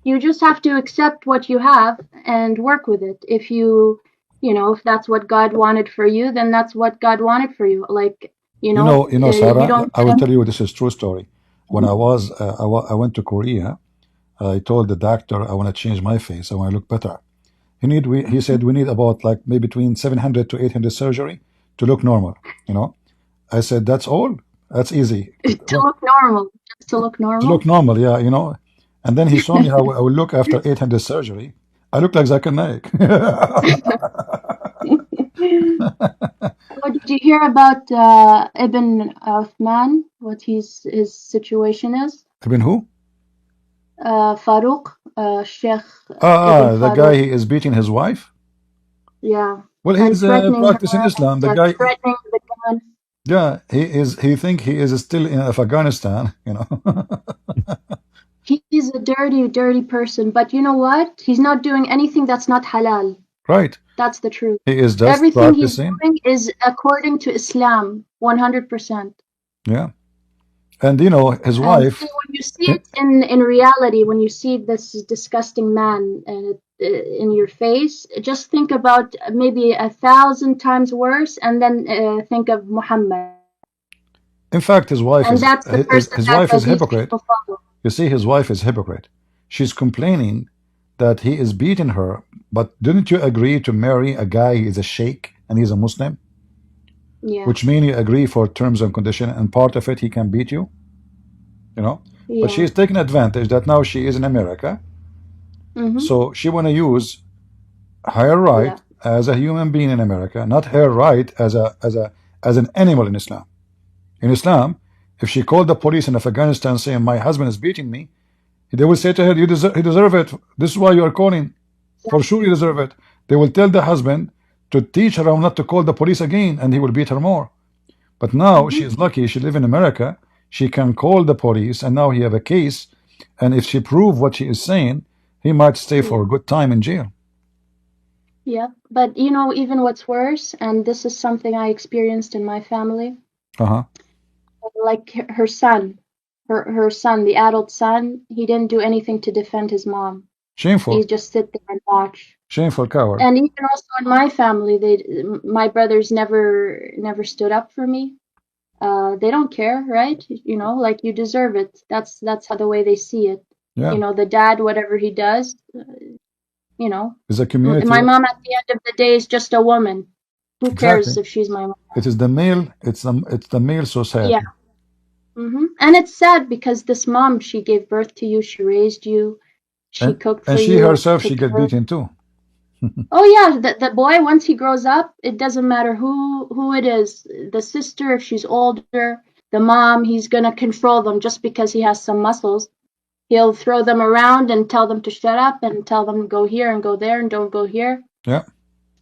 You just have to accept what you have and work with it. If that's what God wanted for you, then that's what God wanted for you. Like, you Sarah, don't I will tell you this is true story. When I went to Korea, I told the doctor I want to change my face. I want to look better. He said we need about like maybe between 700 to 800 surgery to look normal. I said that's all. That's easy. to look normal, just to look To look normal. normal, yeah. And then he showed me how I will look after 800 surgery. I look like Zakir Naik. Oh, did you hear about Ibn Uthman? What his situation is? Ibn who? Farouk, Sheikh Ibn The guy Farouk. he is beating his wife. Yeah, Well, he and is threatening her, practicing Islam. The and guy, threatening the gun. yeah, he is. He think he is still in Afghanistan. He's a dirty, dirty person. But you know what? He's not doing anything that's not halal. Right? That's the truth. He is just Everything he's practicing. doing is according to Islam, 100%. Yeah, and his And wife. see, when you see it in reality, when you see this disgusting man in your face, just think about maybe 1,000 times worse, and then think of Muhammad. In fact, his wife And is that's the person his that wife is these hypocrite. people follow. You see, his wife is hypocrite. She's complaining that he is beating her. But didn't you agree to marry a guy? He is a sheikh and he's a Muslim, Yeah, which mean you agree for terms and condition, and part of it he can beat you. But yeah. she's taking advantage that now she is in America, Mm-hmm. so she want to use her Yeah. right as a human being in America, not her right as an animal in Islam. In Islam, if she called the police in Afghanistan saying my husband is beating me, they will say to her, you deserve it. This is why you are calling. For sure you deserve it. They will tell the husband to teach her how not to call the police again, and he will beat her more. But now she is lucky. She live in America. She can call the police, and now he have a case. And if she prove what she is saying, he might stay for a good time in jail. Yeah, but you know, even what's worse, and this is something I experienced in my family, like her son, her son, the adult son, he didn't do anything to defend his mom. Shameful. He just sit there and watch. Shameful coward. And even also in my family, my brothers never stood up for me. They don't care, right? You know, like you deserve it. That's how the way they see it. Yeah. You know, the dad, whatever he does, you know, Is a community. my mom at the end of the day is just a woman. Who cares Exactly. if she's my mom? It is the male. It's the male society. Yeah. And it's sad because this mom, she gave birth to you, she raised you, she cooked for and she you, herself, she took get care of- beaten too. Oh yeah, the boy, once he grows up, it doesn't matter who it is. The sister, if she's older, the mom, he's gonna control them just because he has some muscles. He'll throw them around and tell them to shut up and tell them to go here and go there and don't go here. Yeah.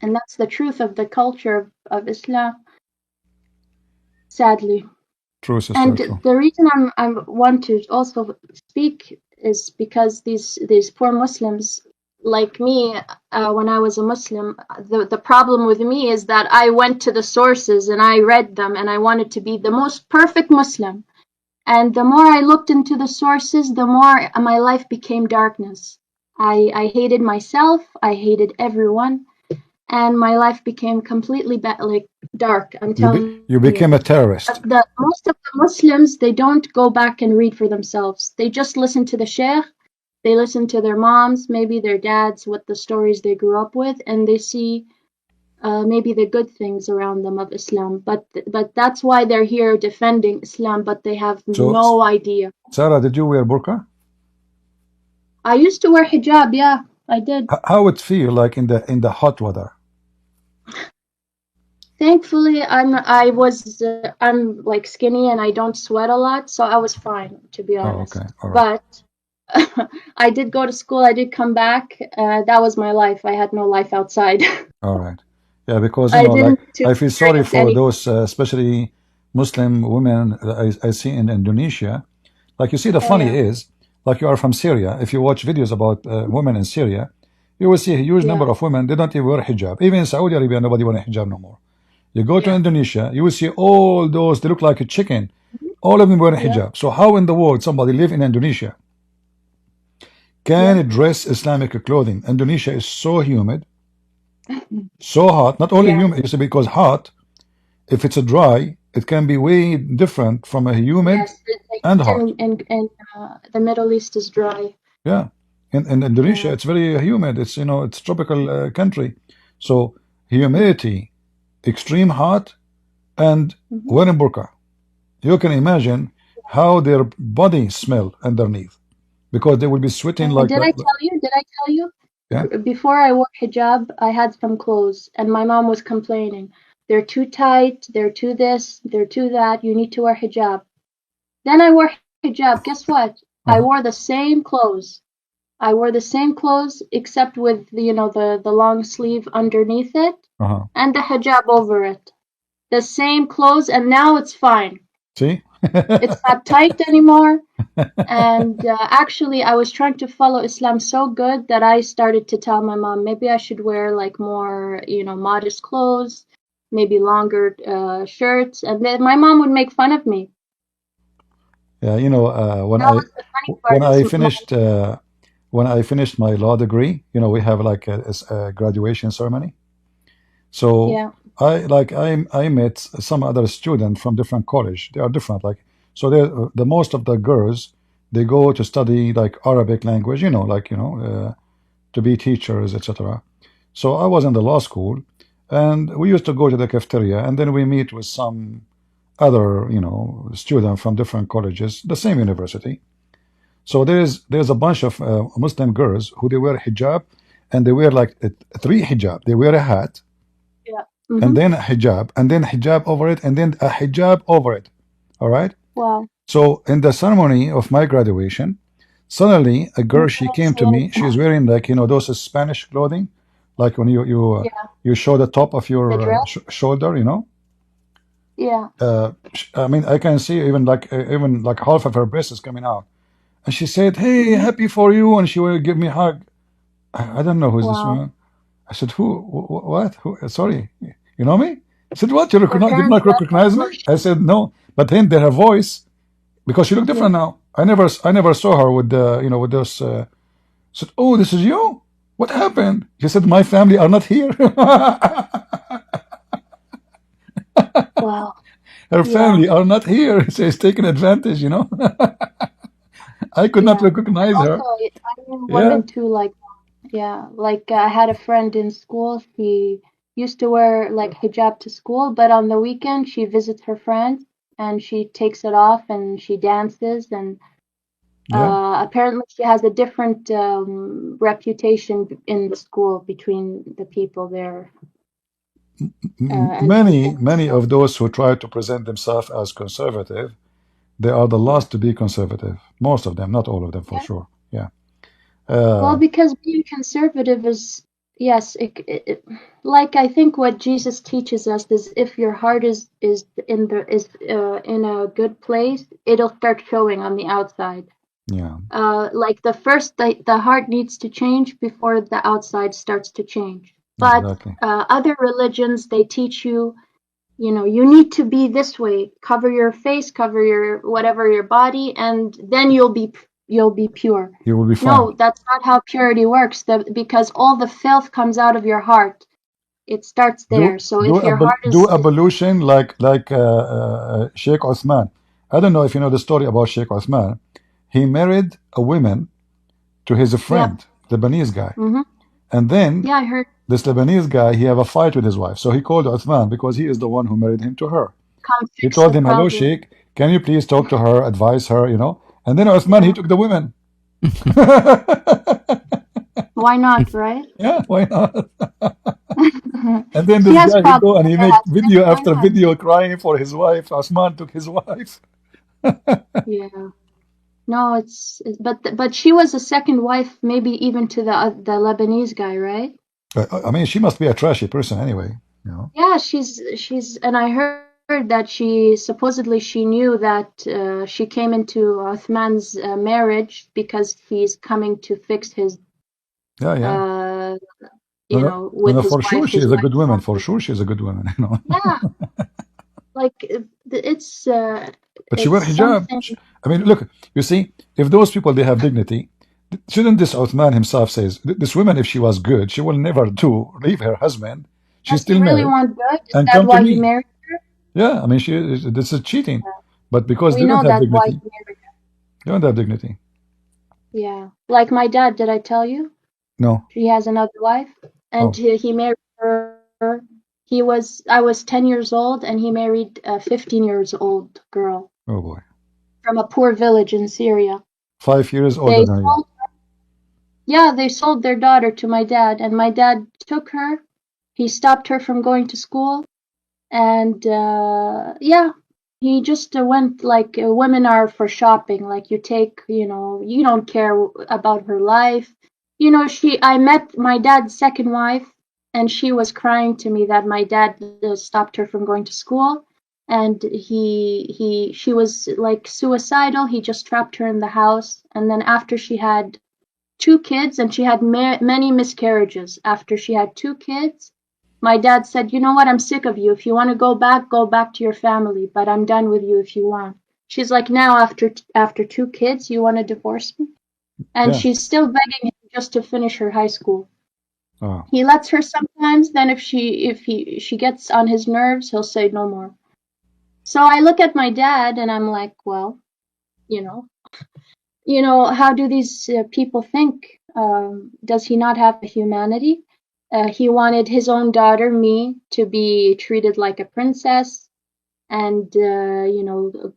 And that's the truth of the culture of Islam, sadly. True, sister. And True. the reason I want to also speak is because these poor Muslims, like me, when I was a Muslim, the problem with me is that I went to the sources and I read them and I wanted to be the most perfect Muslim. And the more I looked into the sources, the more my life became darkness. I hated myself, I hated everyone, and my life became completely dark. I'm telling you became a terrorist. Most of the Muslims, they don't go back and read for themselves. They just listen to the sheikh, they listen to their moms, maybe their dads, what the stories they grew up with, and they see maybe the good things around them of Islam. But that's why they're here defending Islam, but they have no idea. Sarah, did you wear burqa? I used to wear hijab, yeah, I did. How it feel like in the hot weather? Thankfully, I'm like skinny and I don't sweat a lot, so I was fine, to be honest. Oh, okay. All right. But I did go to school. I did come back. That was my life. I had no life outside. All right. Yeah, because you know, like I feel sorry for anything. those, especially Muslim women I see in Indonesia. Like you see, the funny is, like you are from Syria. If you watch videos about women in Syria, you will see a huge number of women. They don't even wear hijab. Even in Saudi Arabia, nobody wears hijab no more. You go to Indonesia, you will see all those. They look like a chicken. All of them wearing hijab. So how in the world somebody live in Indonesia can dress Islamic clothing? Indonesia is so humid, so hot. Not only humid, you see, because hot. If it's a dry, it can be way different from a humid and hot. And the Middle East is dry. Yeah, in Indonesia, it's very humid. It's it's tropical country, so humidity, extreme hot, and wearing burqa. You can imagine how their body smell underneath, because they will be sweating like that. Did I tell you? Yeah. Before I wore hijab, I had some clothes, and my mom was complaining. They're too tight, they're too this, they're too that, you need to wear hijab. Then I wore hijab. Guess what? I wore the same clothes. I wore the same clothes except with the long sleeve underneath it and the hijab over it. The same clothes, and now it's fine. See? It's not tight anymore. And actually, I was trying to follow Islam so good that I started to tell my mom maybe I should wear like more, modest clothes, maybe longer shirts, and then my mom would make fun of me. Yeah, when I finished my law degree, we have like a graduation ceremony. So I met some other student from different college. They are different, like so. The most of the girls, they go to study like Arabic language, to be teachers, etc. So I was in the law school, and we used to go to the cafeteria, and then we meet with some other student from different colleges, the same university. So there's a bunch of Muslim girls who they wear hijab, and they wear like three hijab. They wear a hat, and then a hijab, and then hijab over it, and then a hijab over it. All right. Wow. So in the ceremony of my graduation, suddenly a You girl, she couldn't came see to me. anything. She's wearing, like, those Spanish clothing, like when Yeah. you show the top of your The dress. shoulder. Yeah. I mean, I can see even like half of her breast is coming out. And she said, "Hey, Hmm. happy for you," and she will give me a hug. I don't know who's this Wow. woman. I said, "Who? What? Who? Sorry, you know me?" I said, "What? You Her did parents not left her recognize for me?" I said, "No," but then her voice, because she looked yeah. different now. I never saw her with with those. Said, "Oh, this is you. What happened?" She said, "My family are not here." Wow. Her Yeah. family are not here. She's taking advantage. I could not Yeah. And recognize also, her. I knew Yeah, women too, like, yeah, like I had a friend in school. She used to wear like hijab to school, but on the weekend she visits her friends and she takes it off and she dances. And yeah. apparently she has a different reputation in the school between the people there. And she dances. Many of those who try to present themselves as conservative, they are the Yeah. last to be conservative. Most of them, not all of them, for Yeah. sure. Yeah. Well, Uh, because being conservative is, yes, like I think what Jesus teaches us is if your heart is in a good place, it'll start showing on the outside. yeah, Like the heart needs to change before the outside starts to change. But exactly. other religions, they teach you, you need to be this way, cover your face, cover your whatever your body, and then you'll be pure. You will be fine. No, that's not how purity works. Because all the filth comes out of your heart. It starts there. So if your heart Do is ablution like Sheikh Osman. I don't know if you know the story about Sheikh Osman. He married a woman to his yep. friend, Lebanese guy, Mhm. and then Yeah, I heard. this Lebanese guy, he have a fight with his wife. So he called Osman because he is the one who married him to her. Come He fix the told him, "Hello, problem. Sheikh, can you please talk to her, advise her?" And then Osman, he Yeah. took the women. Why not, right? Yeah, why not? And then He this has guy, he problems go and with he her make husband. video Why after not? video crying for his wife. Osman took his wife. Yeah. No, but she was a second wife, maybe even to the Lebanese guy, right? I mean, she must be a trashy person anyway. Yeah, and I heard that she knew that she came into Uthman's marriage because he's coming to fix his, Yeah, yeah. uh, No, no, no, with no, his for wife. sure she His is a wife good is woman. not For good. sure she is a good woman. Yeah, like it's But she wear it's hijab. something. I mean, look, you see, if those people, they have dignity, shouldn't this Uthman himself says, this woman, if she was good, she will never do leave her husband. She's Does he still really married want good? Is and that come to why he me. married? Yeah, I mean, this is cheating. But because We they know don't have that's why he dignity, married her. they don't have dignity. Yeah, like my dad. Did I tell you? No. He has another wife, and Oh, he married her. I was 10 years old, and he married a 15 years old girl oh boy. from a poor village in Syria. 5 years older They than you. sold, yeah, they sold their daughter to my dad, and my dad took her. He stopped her from going to school, and yeah, he just went like women are for shopping. Like you don't care about her life. I met my dad's second wife, and she was crying to me that my dad stopped her from going to school, and she was like suicidal. He just trapped her in the house, and then after she had two kids, and she had many miscarriages. After she had two kids, my dad said, "You know what? I'm sick of you. If you want to go back to your family, but I'm done with you if you want." She's like, "Now after two kids, you want to divorce me?" And Yeah. she's still begging him just to finish her high school. Oh, He lets her sometimes, then if she gets on his nerves, he'll say no more. So I look at my dad and I'm like, well, you know, how do these people think? Does he not have humanity? He wanted his own daughter, me, to be treated like a princess and,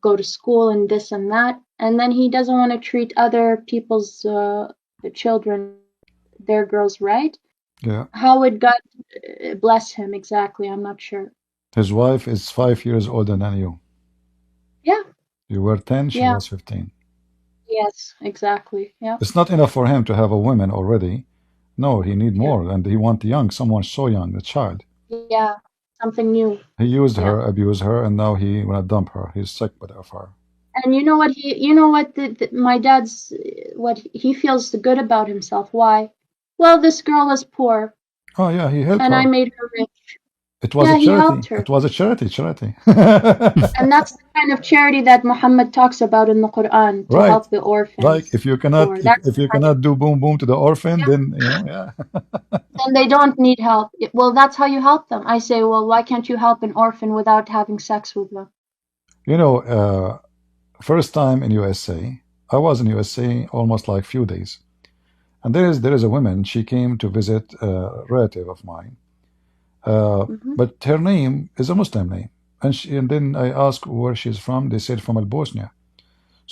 go to school and this and that. And then he doesn't want to treat other people's children, their girls, right. yeah. How would God bless him exactly? I'm not sure. His wife is 5 years older than you. Yeah. You were 10, she Yeah. was 15. Yes, exactly. Yeah. It's not enough for him to have a woman already. No, he need Yeah. more, and he want young, someone so young, a child. Yeah. Something new. He used Yeah. her, abused her, and now he wanna dump her. He's sick of her. And you know what my dad's what he feels good about himself. Why? Well, this girl was poor Oh yeah, he helped and I her. made her rich. It was a Yeah, he helped charity. her. It was a charity. And that's the kind of charity that Muhammad talks about in the Quran, to Right. help the Like orphans, if you the cannot poor. That's if the you kind of, cannot do boom boom to the orphan, yeah. then yeah. Then they don't need help. Well, that's how you help them. I say, well, why can't you help an orphan without having sex with them? You know, first time in USA, I was in USA almost like few days, and there is a woman. She came to visit a relative of mine, Hmm. but her name is a Muslim name, and then I asked where she's from. They said from Bosnia.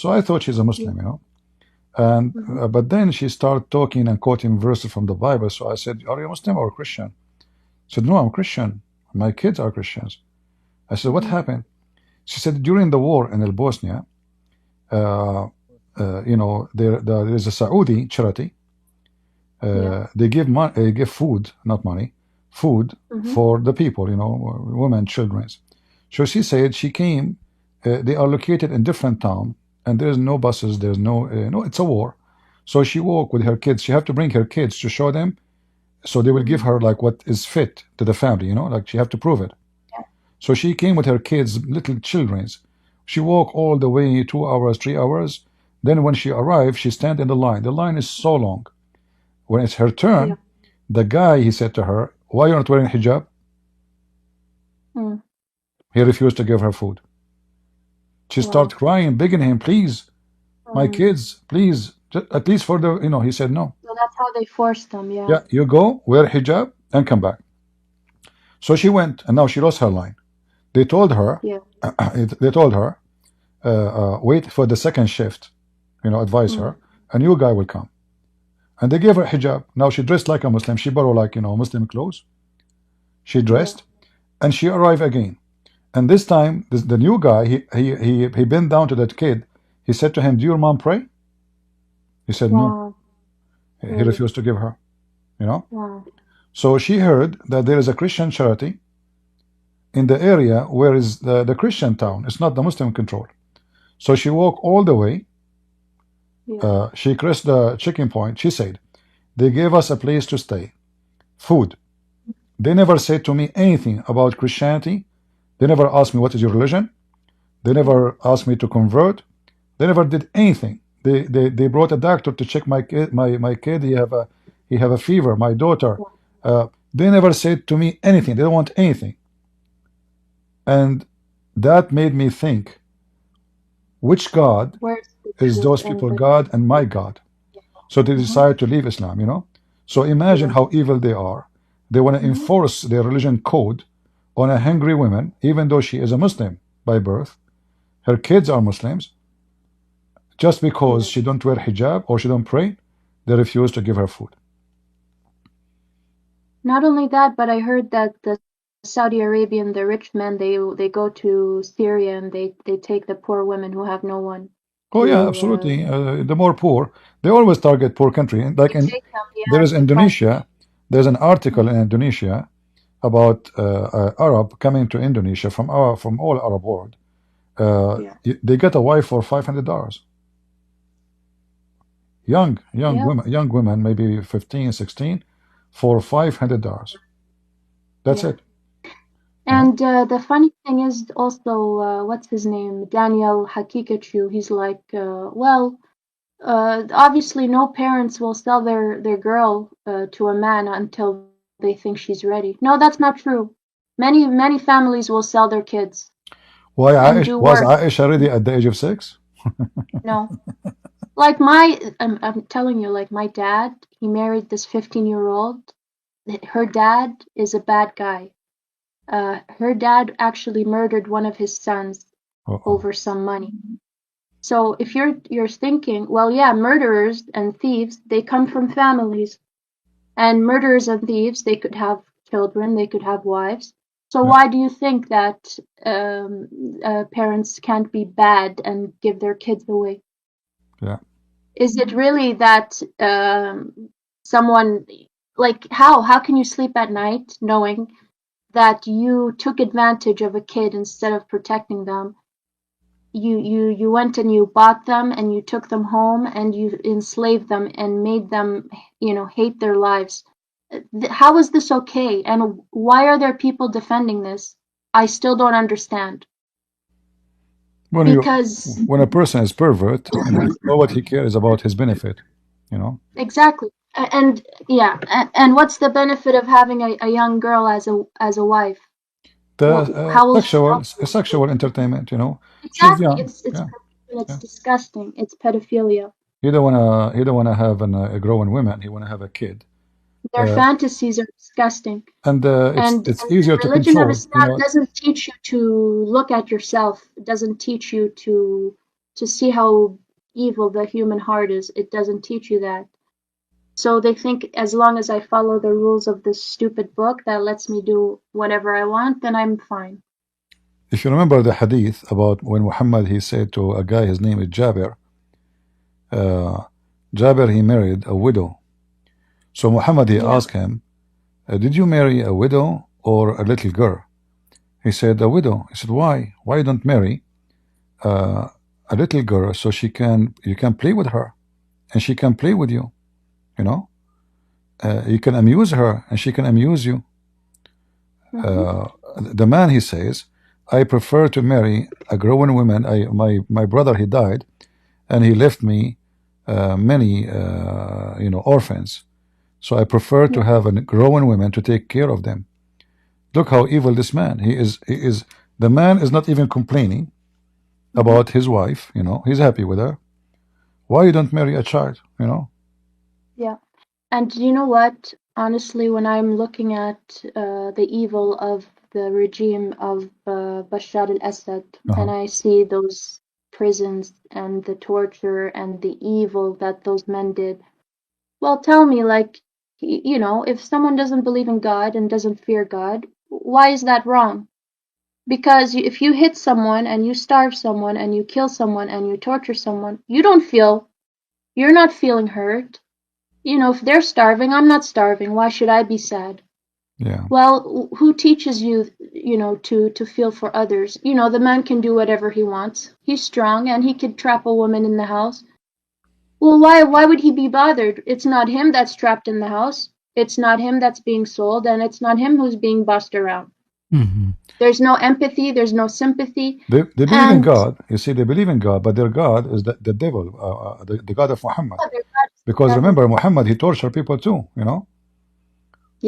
So I thought she's a Yeah. Muslim, And Hmm. but then she started talking and quoting verses from the Bible. So I said, "Are you Muslim or Christian?" She said, "No, I'm Christian. My kids are Christians." I said, "What Hmm. happened?" She said, "During the war in Bosnia, uh, there is a Saudi charity. Yeah. They give give food, not money, food Hmm. for the people, women, children. So she said she came. They are located in different town, and there's no buses. There's no. It's a war. So she walked with her kids. She have to bring her kids to show them. So they will give Hmm. her like what is fit to the family. Like she have to prove it. Yeah. So she came with her kids, little childrens. She walked all the way 2 hours, 3 hours. Then when she arrived, she stand in the line. The line is so long. When it's her Yeah. turn, the guy he said to her, "Why you're not wearing hijab?" Mm. He refused to give her food. She Wow. started crying, begging him, "Please, my Mm. kids, please, at least for the." He said no. So that's how they force them. Yeah. Yeah, you go, wear hijab, and come back. So she went, and now she lost her line. They told her, Yeah. they told her, wait for the second shift. Advise Mm. her. A new guy will come. And they gave her hijab. Now she dressed like a Muslim. She borrowed like Muslim clothes. She Yeah. dressed, and she arrived again. And this time, the new guy, he bent down to that kid. He said to him, "Do your mom pray?" He said no. Wow. He Really. refused to give her. Wow. So she heard that there is a Christian charity in the area where is the Christian town. It's not the Muslim control. So she walked all the way. Yeah. She crossed the checking point. She said, "They gave us a place to stay, food. They never said to me anything about Christianity. They never asked me what is your religion. They Yeah. never asked me to convert. They never did anything. They brought a doctor to check my kid. My kid. He have a fever. My daughter. Wow. They never said to me anything. They don't want anything." And that made me think, which God Where's the is truth those in people this? God and my God? So they Hmm. decide to leave Islam. So imagine Yeah. how evil they are. They want to Hmm. enforce their religion code on a hungry woman, even though she is a Muslim by birth. Her kids are Muslims. Just because Yeah. she don't wear hijab or she don't pray, they refuse to give her food. Not only that, but I heard that the Saudi Arabian, the rich men, they go to Syria and they take the poor women who have no one Oh to. yeah, absolutely. The more poor, they always target poor country. Like They take them, there yeah, is to fight. Indonesia. There's an article in Indonesia about Arab coming to Indonesia from all Arab world. Yeah. They get a wife for $500. Yeah. Young women, maybe 15, 16, for $500. That's Yeah. it. And the funny thing is also, what's his name? Daniel Hakikachu. He's like, obviously no parents will sell their girl to a man until they think she's ready. No, that's not true. Many families will sell their kids Why and do was worse. Aisha ready at the age of 6? No, like I'm telling you, like my dad, he married this 15-year-old. Her dad is a bad guy. Her dad actually murdered one of his sons Uh-oh. over some money. So if you're thinking, well, yeah, murderers and thieves, they come from families. And murderers and thieves, they could have children, they could have wives. So Yeah. why do you think that parents can't be bad and give their kids away? Yeah. Is it really that someone, like, how can you sleep at night knowing that you took advantage of a kid instead of protecting them? You went and you bought them and you took them home and you enslaved them and made them, hate their lives. How is this okay? And why are there people defending this? I still don't understand. When you Because when a person is pervert, all what he cares is about his benefit. You know. exactly. And yeah, and what's the benefit of having a young girl as a wife? The Well, how will she sexual help? sexual entertainment. You know. She's Exactly. young. It's Yeah. it's Yeah. disgusting. It's pedophilia. He don't wanna have a growing woman. He wanna have a kid. Their fantasies are disgusting. And And it's the easier to religion of control. You Islam know. doesn't teach you to look at yourself. It doesn't teach you to see how evil the human heart is. It doesn't teach you that. So they think as long as I follow the rules of this stupid book that lets me do whatever I want, then I'm fine. If you remember the hadith about when Muhammad he said to a guy, his name is Jabir. Uh, Jabir he married a widow. So Muhammad he Yeah. asked him, "Did you marry a widow or a little girl?" He said, "A widow." He said, "Why? Why don't marry uh, a little girl so you can play with her and she can play with you? You know, you can amuse her and she can amuse you." Hmm. Uh, the man he says, "I prefer to marry a growing woman. My brother he died, and he left me many orphans. So I prefer to Yeah. have a growing women to take care of them." Look how evil this man. He is. The man is not even complaining Hmm. about his wife. You know, he's happy with her. Why you don't marry a child? You know. Yeah. And you know what? Honestly, when I'm looking at the evil of the regime of Bashar al-Assad, Uh-huh. and I see those prisons and the torture and the evil that those men did, well, tell me, like, if someone doesn't believe in God and doesn't fear God, why is that wrong? Because if you hit someone and you starve someone and you kill someone and you torture someone, you're not feeling hurt. If they're starving, I'm not starving. Why should I be sad? Yeah. Well, who teaches you, to feel for others? The man can do whatever he wants. He's strong and he could trap a woman in the house. Well, why would he be bothered? It's not him that's trapped in the house. It's not him that's being sold, and it's not him who's being bossed around. Mhm. There's no empathy, there's no sympathy. They believe in And God. You see, they believe in God, but their God is the devil, the God of Muhammad. their God is the Because devil. remember, Muhammad he tortured people too. You know,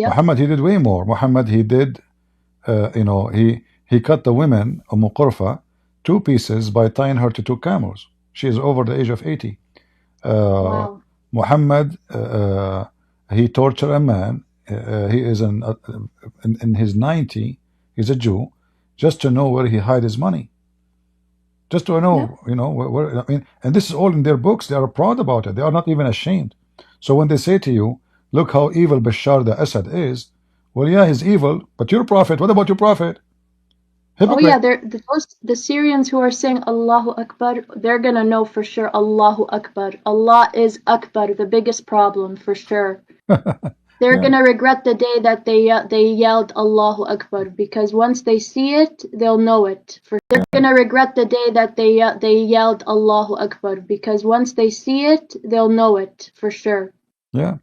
Yep. Muhammad he did way more. Muhammad he did he cut the women Qurfa two pieces by tying her to two camels. She is over the age of 80. Uh, Wow. Muhammad he tortured a man. He is in his 90. He's a Jew, just to know where he hide his money. Just to Yep. know, where, I mean, and this is all in their books. They are proud about it. They are not even ashamed. So when they say to you, "Look how evil Bashar the Assad is," well, yeah, he's evil, but your prophet. What about your prophet? Oh yeah, Hypocrite. the Syrians who are saying Allahu Akbar, they're gonna know for sure Allahu Akbar. Allah is Akbar, the biggest problem for sure. They're Yeah, gonna regret the day that they yelled Allahu Akbar, because once they see it, they'll know it. They're gonna regret the day that they yelled Allahu Akbar, because once they see it, they'll know it for sure. yeah.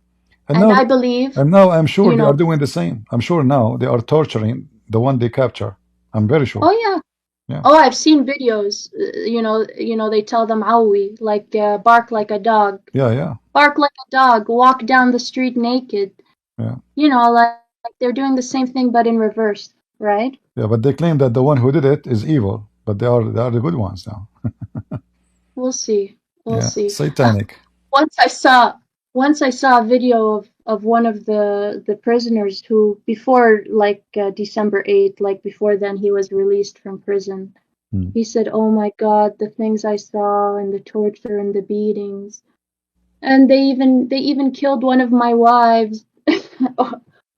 And And now, I believe, and now I'm sure you they are know, doing the same. I'm sure now they are torturing the one they capture. I'm very oh sure. yeah, Yeah, oh I've seen videos. They tell them awi, like bark like a dog, yeah, yeah, bark like a dog, walk down the street naked. yeah, Like they're doing the same thing but in reverse, right? yeah. But they claim that the one who did it is evil, but they are the good ones now. We'll see. We'll Yeah, see. satanic. Once I saw once I saw a video of one of the prisoners who before December 8th, like before then he was released from prison. Hmm. He said, "Oh my God, the things I saw and the torture and the beatings. And they even killed one of my wives."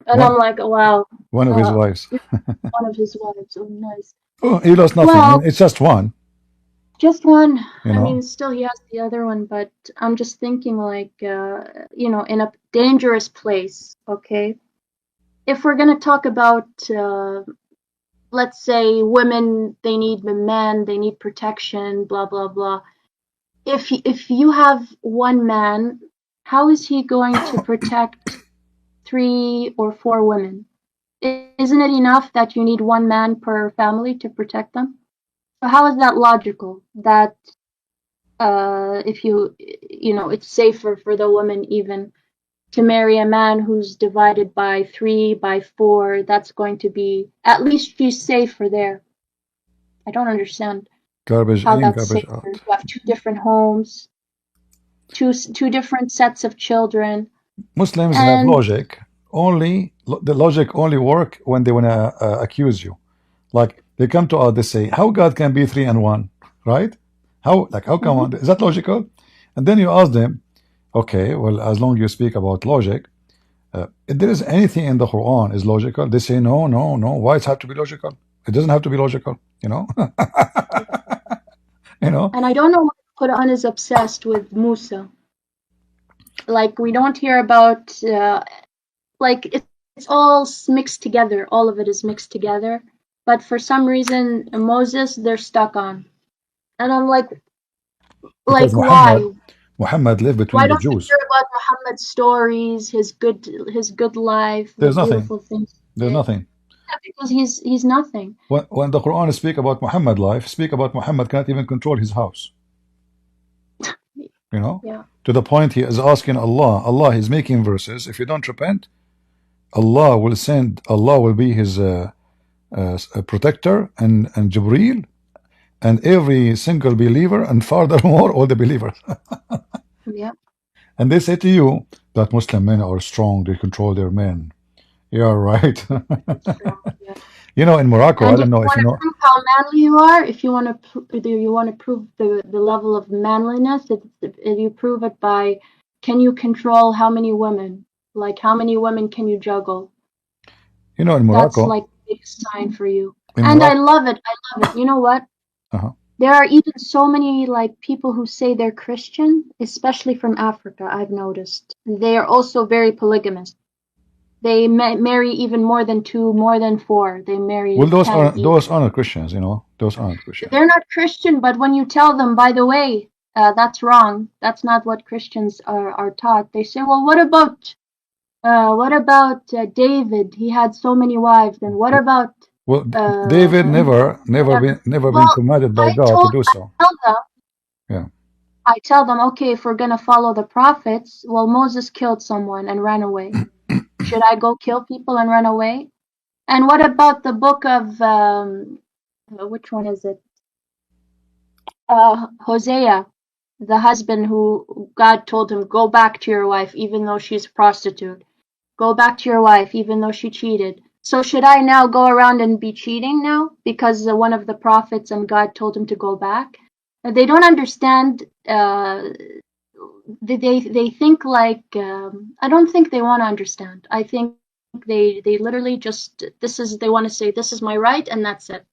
And I'm like, wow, one of his uh, wives. one of his wives. Oh, nice. Oh, he lost nothing. Well, It's just one, just one. you I know. mean, still he has the other one, but I'm just thinking like, in a dangerous place, okay? If we're gonna talk about, let's say women, they need men, they need protection, blah, blah, blah. If you have one man, how is he going to protect 3 or 4 women? Isn't it enough that you need one man per family to protect them? So how is that logical? That if it's safer for the woman even to marry a man who's divided by 3, by 4. That's going to be, at least she's safer there. I don't understand Garbage how in, that's garbage safer. out. You have 2 different homes, two different sets of children, Muslims have and logic. Only the logic only work when they wanna accuse you. Like they come to us, they say, "How God can be three and one?" Right? How come Mhm. on? Is that logical? And then you ask them, okay, well, as long as you speak about logic, if there is anything in the Quran is logical, they say no, no, no. Why it have to be logical? It doesn't have to be logical, you know. You know. And I don't know why Quran is obsessed with Musa. Like we don't hear about like it's all mixed together. All of it is mixed together. But for some reason, Moses they're stuck on, and I'm Because like why? Muhammad lived Why between the don't we Jews. hear about Muhammad's stories, his good life, the There's nothing. beautiful things he There's did? nothing. Yeah, because he's nothing. When the Quran speak about Muhammad life, speak about Muhammad cannot even control his house. You know, Yeah. to the point he is asking Allah. Allah is making verses. If you don't repent, Allah will be his protector and Jibreel and every single believer and furthermore all the believers. Yeah. And they say to you that Muslim men are strong, they control their men. Yeah, right. It's strong. Yeah. You know, in Morocco, I And if don't know you if want you to know. prove how manly you are, if you want to prove the level of manliness, if you prove it by can you control how many women? Like how many women can you juggle? You know, in That's Morocco, like a big sign for you. in And I Morocco, love it. I love it. You know what? uh-huh. There are even so many like people who say they're Christian, especially from Africa, I've noticed. They are also very polygamous. They marry even more than 2, more than 4. They Well, marry 10 even. those aren't Christians, you know. Those aren't Christians. They're not Christian, but when you tell them, by the way, that's wrong. That's not what Christians are taught. They say, well, what about David? He had so many wives. And what about Well, uh, David whatever? never been Well, commanded by I God to told do I so. tell them Yeah. I tell them, okay, if we're gonna follow the prophets, well, Moses killed someone and ran away. Should I go kill people and run away? And what about the book of which one is it? Hosea, the husband who God told him, go back to your wife, even though she's a prostitute. Go back to your wife, even though she cheated. So should I now go around and be cheating now because one of the prophets and God told him to go back? They don't understand. They think like I don't think they want to understand. I think they literally just they want to say this is my right and that's it.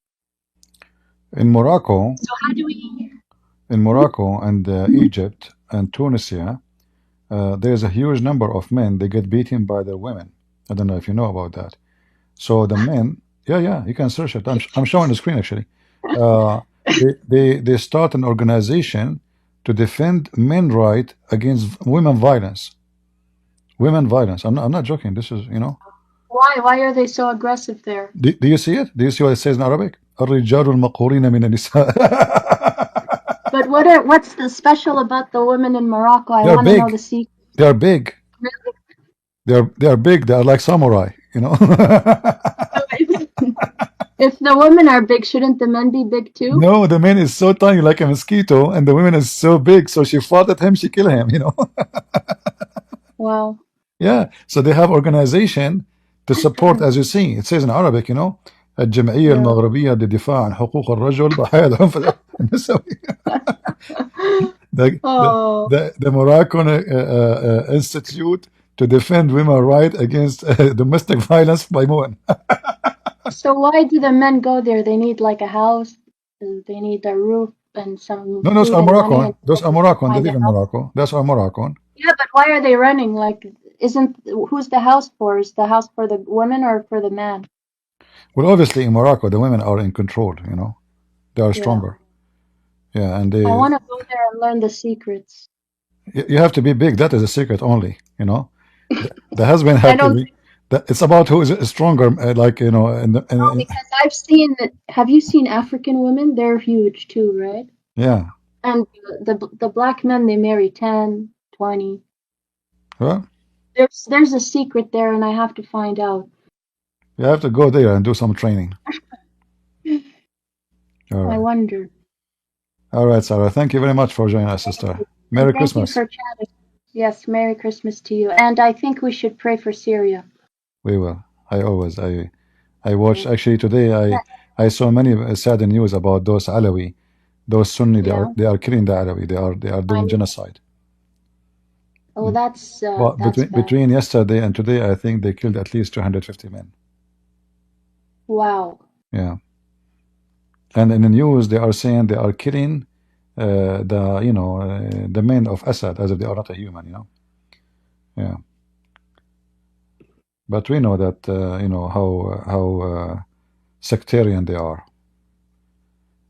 In Morocco, So how do we? and Egypt and Tunisia, there's a huge number of men they get beaten by their women. I don't know if you know about that. So the men, yeah, yeah, you can search it. I'm showing the screen actually. Uh, they start an organization to defend men right against women violence. Women violence. I'm not joking. This is, you know. Why are they so aggressive there? Do you see it? Do you see what it says in Arabic? الرجال المقهورين من النساء. But what's the special about the women in Morocco? I They are want to know big. the secret. They are big. They are big. They are like samurai. You know. If the women are big, shouldn't the men be big too? No, the man is so tiny like a mosquito, and the woman is so big. So she fought at him. She killed him. You know. Wow. Yeah. So they have organization to support, as you see. It says in Arabic, you know. الجمعية Yeah. المغربية للدفاع عن حقوق الرجل ضحايا العنف النسوي. the, the, Oh. the Moroccan Institute to defend women's right against domestic violence by women. So why do the men go there? They need like a house, they need a roof and some No, those food are and money, and Moroccan. Those are Moroccan. They find a live in house. Morocco. That's our Moroccan. Yeah, but why are they running? Like, isn't who's the house for? Is the house for the woman or for the man? Well, obviously in Morocco, the women are in control. You know, they are Yeah, stronger. Yeah, and I they. want to go there and learn the secrets. You have to be big. That is a secret only. You know, the husband I have to don't be. think It's about who is stronger. Like you know, so because I've seen. Have you seen African women? They're huge too, right? yeah. And the black men, they marry 10, 20. Well, There's a secret there, and I have to find out. you have to go there and do some training. All I right. wonder. All right, Sarah. Thank you very much for joining us, Thank sister. you. And Merry thank you Christmas. for chatting. Yes, Merry Christmas to you. And I think we should pray for Syria. We will. I watched Yeah. actually today. I saw many sad news about those Alawi, those Sunni. Yeah. They are killing the Alawi. They are I doing know. genocide. Oh, But that's bad. between yesterday and today, I think they killed at least 250 men. Wow. Yeah. And in the news, they are saying they are killing the men of Assad as if they are not a human. You know. Yeah. But we know that how sectarian they are.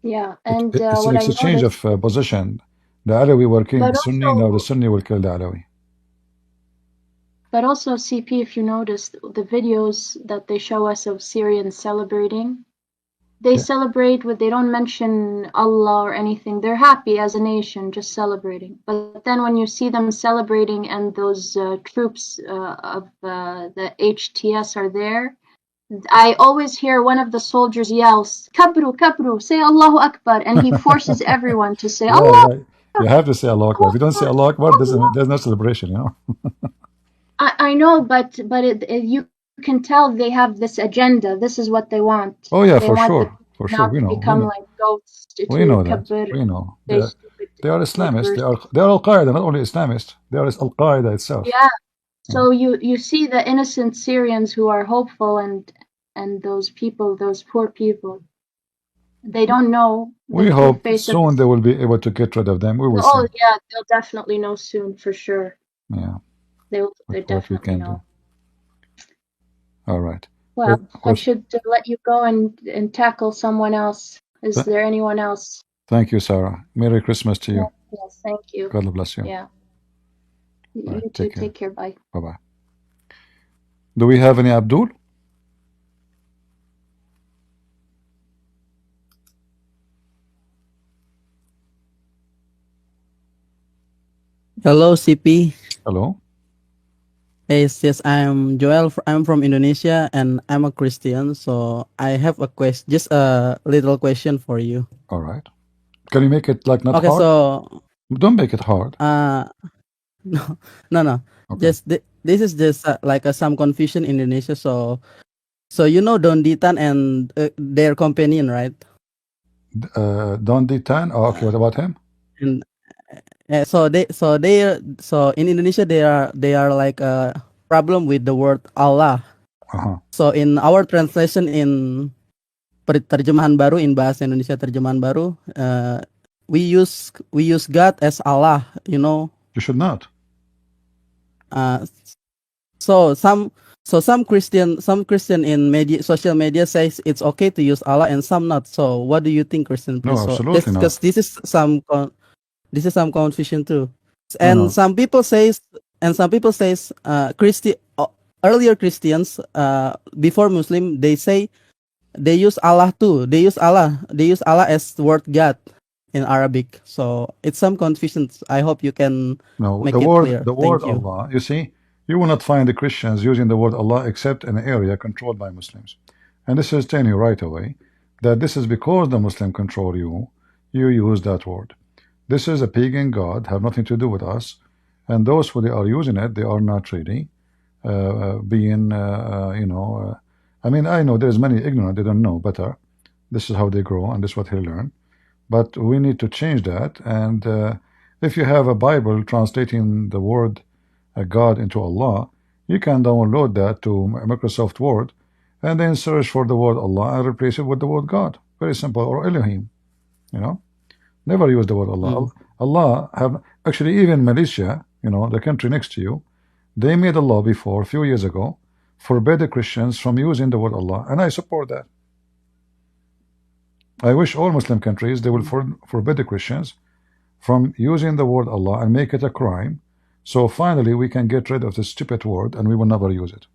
Yeah. And It's an what I exchange noticed, of position. The Alawi were killing but the Sunni. Now the also, Sunni will kill the Alawi. CP, if you noticed the videos that they show us of Syrians celebrating, they Yeah. celebrate with, they don't mention Allah or anything. They're happy as a nation, just celebrating. But then when you see them celebrating and those troops of the HTS are there, I always hear one of the soldiers yells, Kabru, Kabru, say Allahu Akbar. And he forces everyone to say Yeah, Allah yeah. You have to say Allah Akbar. If you don't say Allah Akbar, Akbar. there's no celebration. You know. I know, but you can tell they have this agenda. This is what they want. Oh yeah, They for want the sure, people for sure. now We to know, we become know, like goats we to know that. kabir, We know. say stupid They are like Islamists. verses. They are Al Qaeda, not only Islamists. They are Al Qaeda itself. Yeah. Yeah. So you see the innocent Syrians who are hopeful and those people, those poor people, they don't know the We true hope face of soon they will be able to get rid of them. We will Oh see. yeah, they'll definitely know soon for sure. Yeah, They with what we definitely can do. know. All right. Well, I Well, should let you go and tackle someone else. Is th there anyone else? thank you, Sarah. Merry Christmas to you. Yes, thank you. God bless you. Yeah. All right. You too. Take care. Take care. Bye. Bye bye. Do we have any Abdul? Hello, CP. Hello. Yes, I'm Joel. I'm from Indonesia and I'm a Christian. So I have a question, just a little question for you. All right. Can you make it like not Okay, hard? so Don't make it hard. no, no. Okay. Just this is just like some confusion in Indonesia. So you know Don Ditan and their companion, right? Don D10. Oh, okay. What about him? And so in Indonesia they are like a problem with the word Allah. Uh-huh. So in our translation in terjemahan baru, in bahasa Indonesia terjemahan baru, we use God as Allah, you know. You should not. Uh, so some Christian in social media says it's okay to use Allah and some not. So what do you think, Christian? No, Please. So absolutely not. because this is some confusion too. No, And no. some people says earlier Christians before Muslim, they say they use Allah too. They use Allah as the word God in Arabic. So it's some confusion. I hope you can No, make the it word clear. the word Thank you. Allah, you see, you will not find the Christians using the word Allah except in an area controlled by Muslims. And this is telling you right away that this is because the Muslim control you, you use that word. This is a pagan god, have nothing to do with us. And those who they are using it, they are not really being, I mean, I know there's many ignorant, they don't know better. This is how they grow, and this is what they learn. But we need to change that. And if you have a Bible translating the word God into Allah, You can download that to Microsoft Word and then search for the word Allah and replace it with the word God. Very simple. Or Elohim. You know, never use the word Allah. Mm. Allah have actually, even Malaysia, the country next to you, they made a law before a few years ago, forbid the Christians from using the word Allah, and I support that. I wish all Muslim countries they will forbid the Christians from using the word Allah and make it a crime. So finally we can get rid of the stupid word and we will never use it.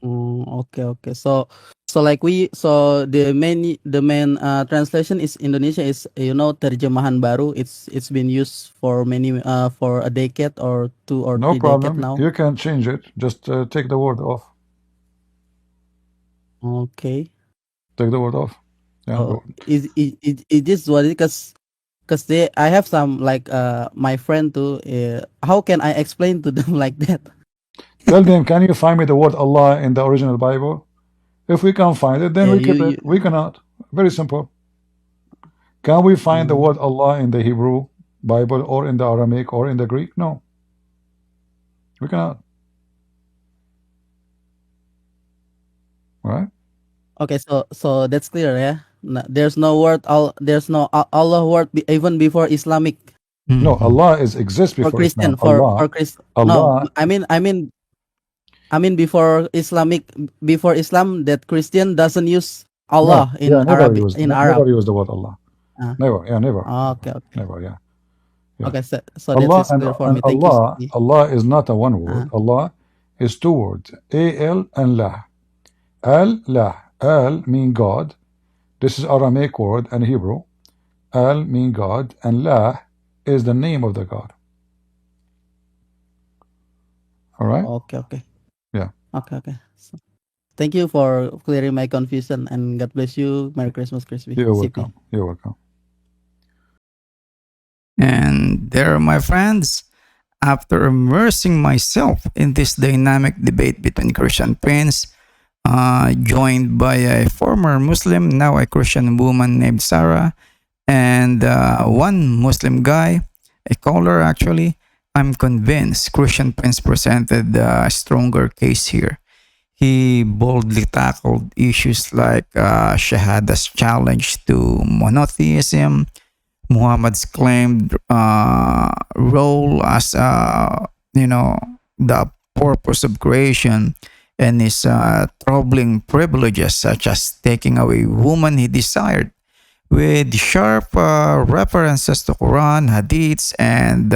Okay, okay. So like the main translation is Indonesia is terjemahan baru. It's been used for many for a decade or 2 or 3 decade No problem. now. You can change it. Just take the word off. Okay. Take the word off. Yeah. So is this what it because I have some like my friend too. How can I explain to them like that? Tell them, can you find me the word Allah in the original Bible? If we can't find it, then Yeah, we keep you it. We cannot. Very simple. Can we find the mm, word Allah in the Hebrew Bible or in the Aramaic or in the Greek? No, we cannot. All right? okay. So that's clear, yeah. There's no word there's no Allah word even before Islamic No, Mhm. Allah is exists for before Islam. Christian for Allah, Christ. No, Allah. I mean before Islamic before Islam that Christian doesn't use No, Allah yeah, in Arabic in never Arab. use the word Allah. Uh, Never, yeah, never, okay, okay, never, yeah, yeah. okay. So that Allah is clear for and me. Thank you, Allah, Siti. Allah is not a one word. Uh, Allah is two words, al and lah. Al lah. Al mean God. This is Aramaic word and Hebrew. Al mean God, and lah is the name of the God. All right? okay, okay, Yeah. okay, okay. So, thank you for clearing my confusion and God bless you. Merry Christmas, Crispy. You're CP. welcome. You're welcome. And there, my friends, after immersing myself in this dynamic debate between Christian Prince, joined by a former Muslim, now a Christian woman named Sarah, and one Muslim guy, a caller actually, I'm convinced Christian Prince presented a stronger case here. He boldly tackled issues like Shahada's challenge to monotheism, Muhammad's claimed role as the purpose of creation, and his troubling privileges such as taking away woman he desired, with sharp references to Quran, hadiths, and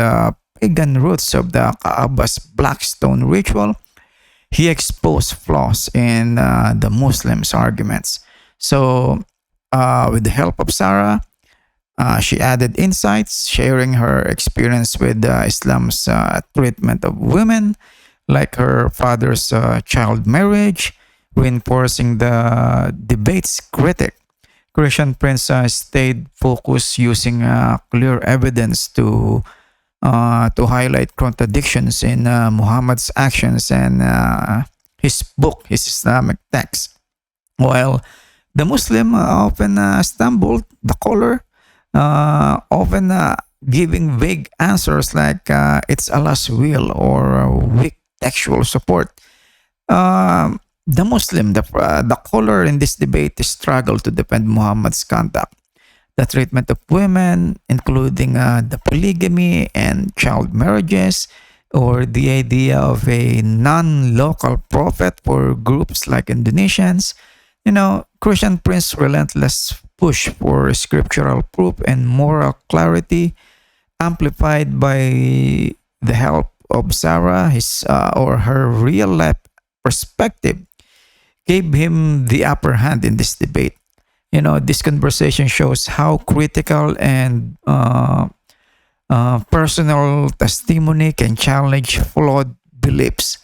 pagan roots of the Kaaba's black stone ritual. He exposed flaws in the Muslims' arguments. So, with the help of Sarah, she added insights, sharing her experience with Islam's treatment of women, like her father's child marriage, reinforcing the debate's critic. Christian Prince stayed focused, using clear evidence to highlight contradictions in Muhammad's actions and his book, his Islamic text. While the Muslim often stumbled, the caller often giving vague answers like it's Allah's will or weak textual support. The Muslim, the caller in this debate struggled to defend Muhammad's conduct, the treatment of women, including the polygamy and child marriages, or the idea of a non-local prophet for groups like Indonesians. Christian Prince's relentless push for scriptural proof and moral clarity, amplified by the help of Sarah, his or her real life perspective, gave him the upper hand in this debate. This conversation shows how critical and personal testimony can challenge flawed beliefs.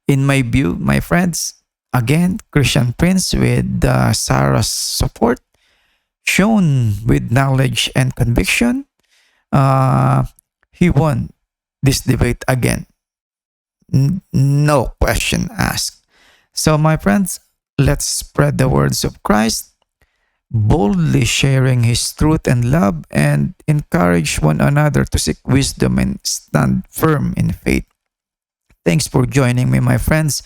In my view, my friends, again, Christian Prince with Sarah's support, shown with knowledge and conviction, uh, he won this debate again. No question asked. So, my friends, let's spread the words of Christ, boldly sharing his truth and love, and encourage one another to seek wisdom and stand firm in faith. Thanks for joining me, my friends.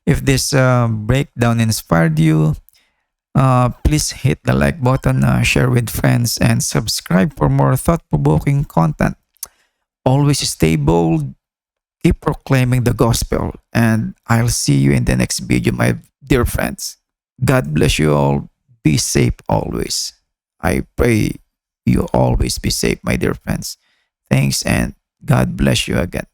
If this breakdown inspired you, please hit the like button, share with friends, and subscribe for more thought provoking content. Always stay bold, keep proclaiming the gospel, and I'll see you in the next video, my dear friends. God bless you all. Be safe always. I pray you always be safe, my dear friends. Thanks, and God bless you again.